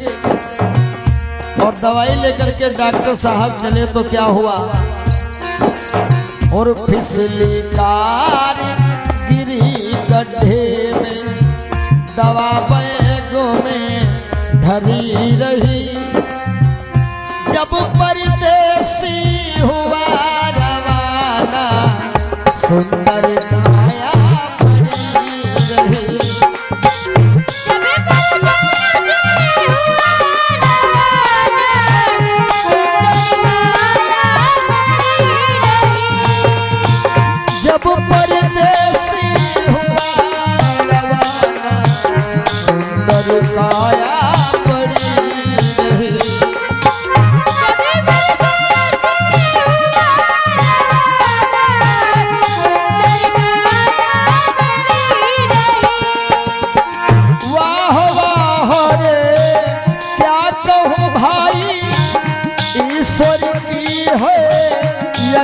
और दवाई लेकर के डॉक्टर साहब चले तो क्या हुआ, और फिसली कार गिरी गड्ढे में, दवा बैगों में धरी रही। जब परदेसी हुआ रवाना, सुंदर काया बनी रही। जब परदेसी हुआ रवाना, सुंदर काया बनी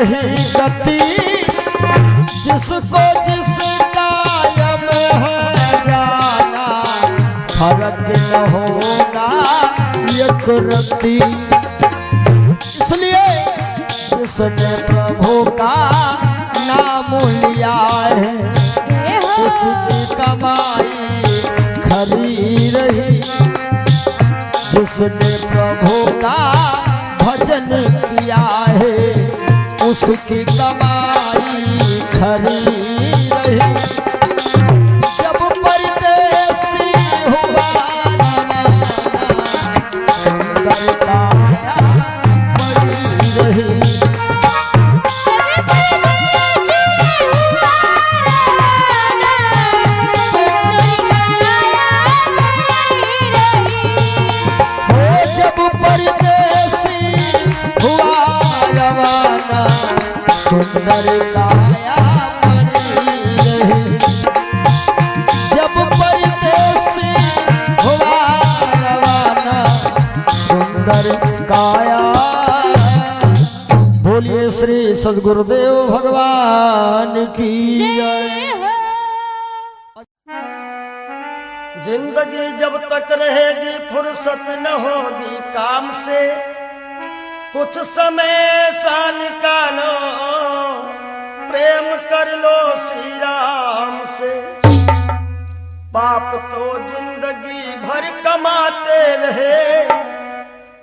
रही गति, जिसको जिस कायम है जाना, फर्क न होगा एक रत्ती। इसलिए जिसने प्रभु का नाम लिया है, जय हो उसकी कमाई खरी रही। जिसने प्रभु का भजन किया है, उसकी कमाई खरी रही। जब परदेसी हुआ सुंदर काया बड़ी रही। हो जब परदेसी हुआ रवाना, सुंदर काया बनी रही। जब परदेसी हुआ रवाना, सुंदर काया। बोलिए श्री सद्गुरुदेव भगवान की जय। जिंदगी जब तक रहेगी फुर्सत न होगी काम से, कुछ समय सा निकालो प्रेम कर लो श्री राम से। पाप तो जिंदगी भर कमाते रहे,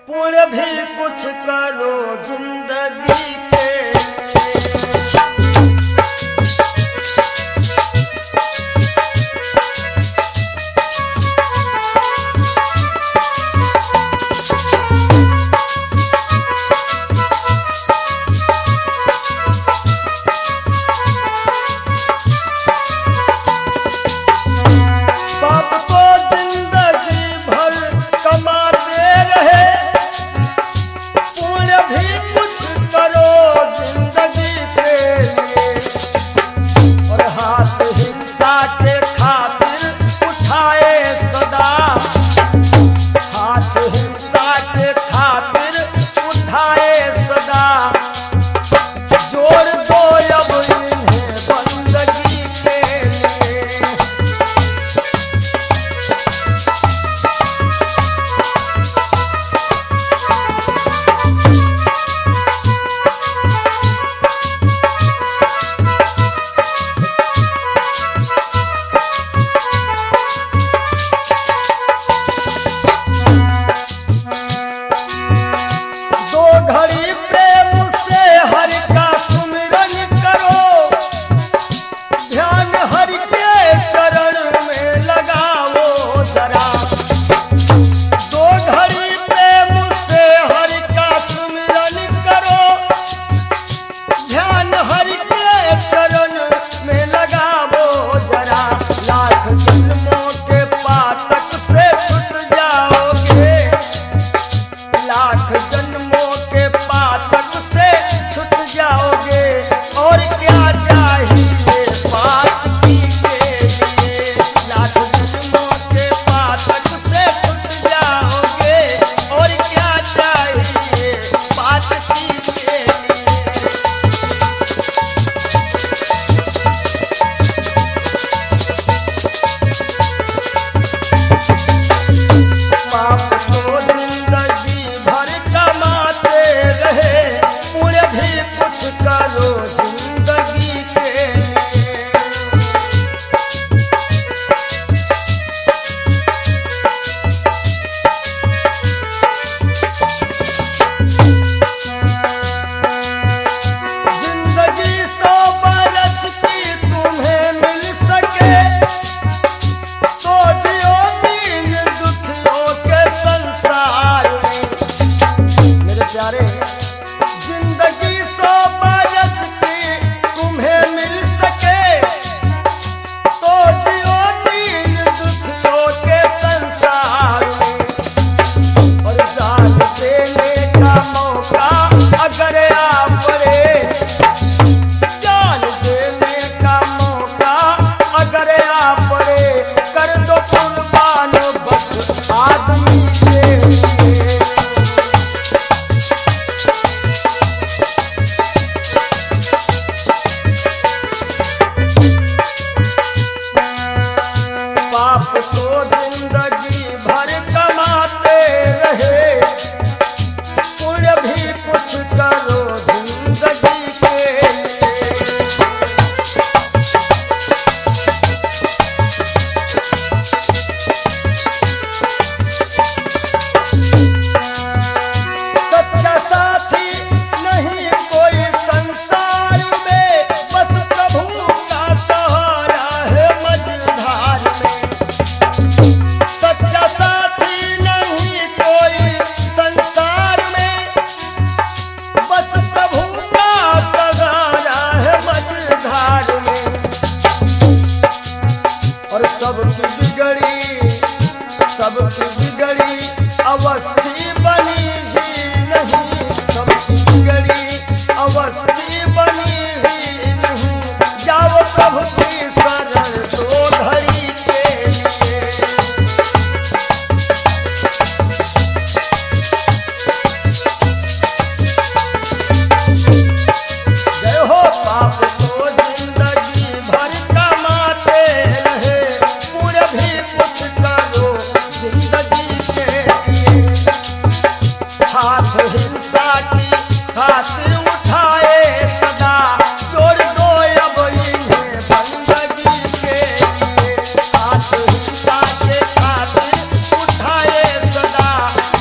पुण्य भी कुछ करो जिंदगी के। पाप को जिंदगी भर कमाते रहे, पुण्य भी कुछ करो सबकी बिगड़ी अवस्थी बनी ही नहीं, सबकी बिगड़ी अवस्थी बनी ही नहीं। जाओ प्रभु की शरण दो घड़ी के लिए। जय हो पाप को जिंदगी भर कमाते रहे, पुण्य भी कुछ करो जिंदगी के लिए। हाथ हिंसा की खातिर उठाए सदा, जोड़ दो अब इन्हें बंदगी के लिए। हाथ हिंसा के खातिर उठाए सदा,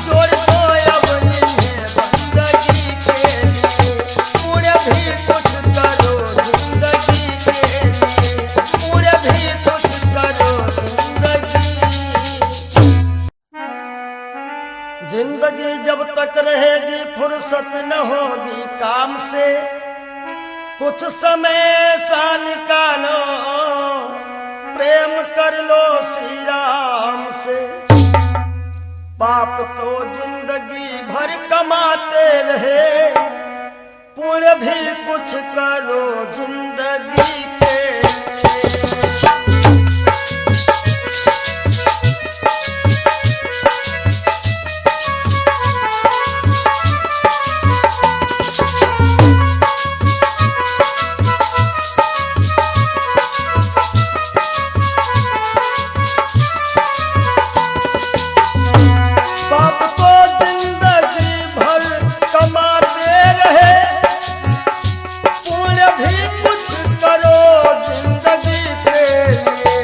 जोड़ दो अब इन्हें बंदगी के लिए। पुण्य भी कुछ करो जिंदगी के लिए, पुण्य भी कुछ करो जिंदगी जब तक रहेगी फुर्सत न होगी काम से। कुछ समय सा निकालो, प्रेम कर लो श्री राम से। पाप तो जिंदगी भर कमाते रहे, पुण्य भी कुछ करो जिंदगी के। पाप को जिंदगी भर कमाते रहे, पुण्य भी कुछ करो जिंदगी के लिए।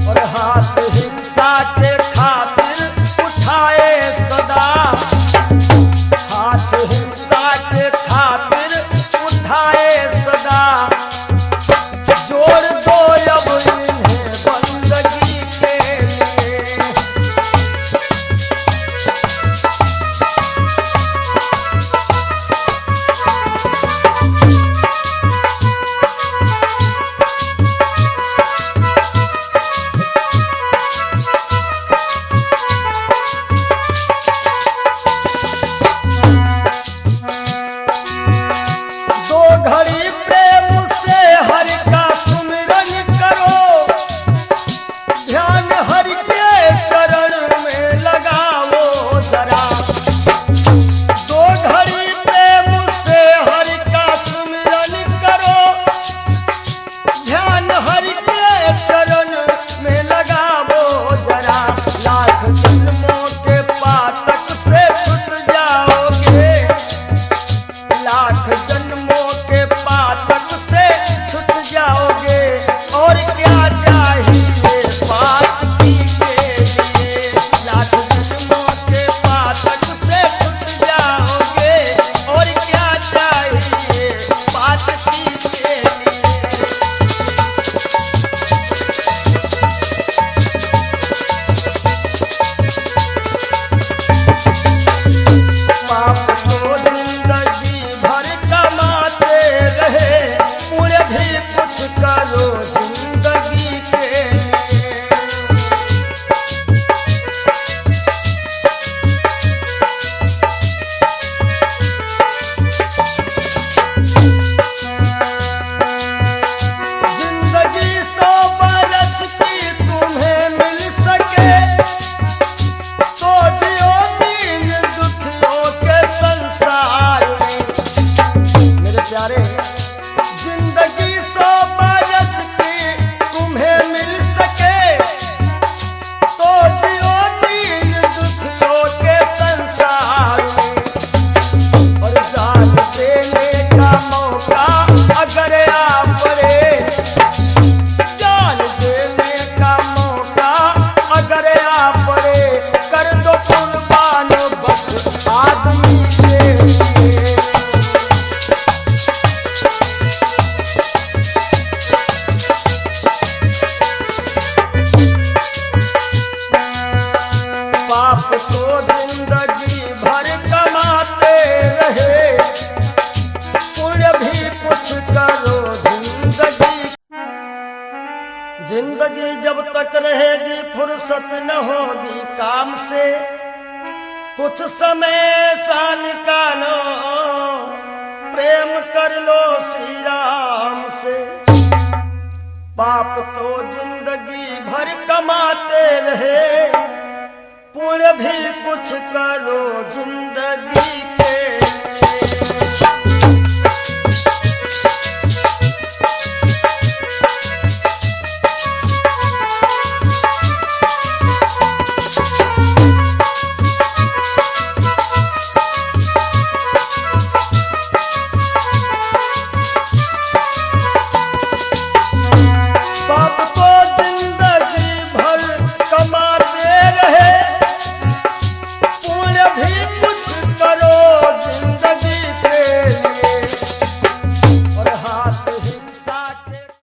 और हाथ हिंसा के खातिर उठाए सदा, हाथ हिंसा के खातिर उठाए सदा, जोड़ दो अब इन्हें बंदगी के लिए। दो घड़ी प्रेम से हरि का सुमिरन करो, ध्यान हरि के चरण में लगाओ जरा। दो घड़ी प्रेम से हरि का सुमिरन करो, ध्यान हरि के चरण में लगाओ जरा। लाख जन्मों के पातक से छूट जाओगे, लाख जन्मों के पातक से छूट जाओगे। और क्या चाहिए पातकी के लिए, लाख जन्मों के पातक से छूट जाओगे। और क्या चाहिए पातकी के लिए। पाप को जिंदगी भर कमाते रहे, पुण्य भी कुछ करो जिंदगी के लिए। जब तक रहेगी फुर्सत न होगी काम से, कुछ समय सा निकालो प्रेम कर लो श्री राम से। पाप तो जिंदगी भर कमाते रहे, पुण्य भी कुछ करो जिंदगी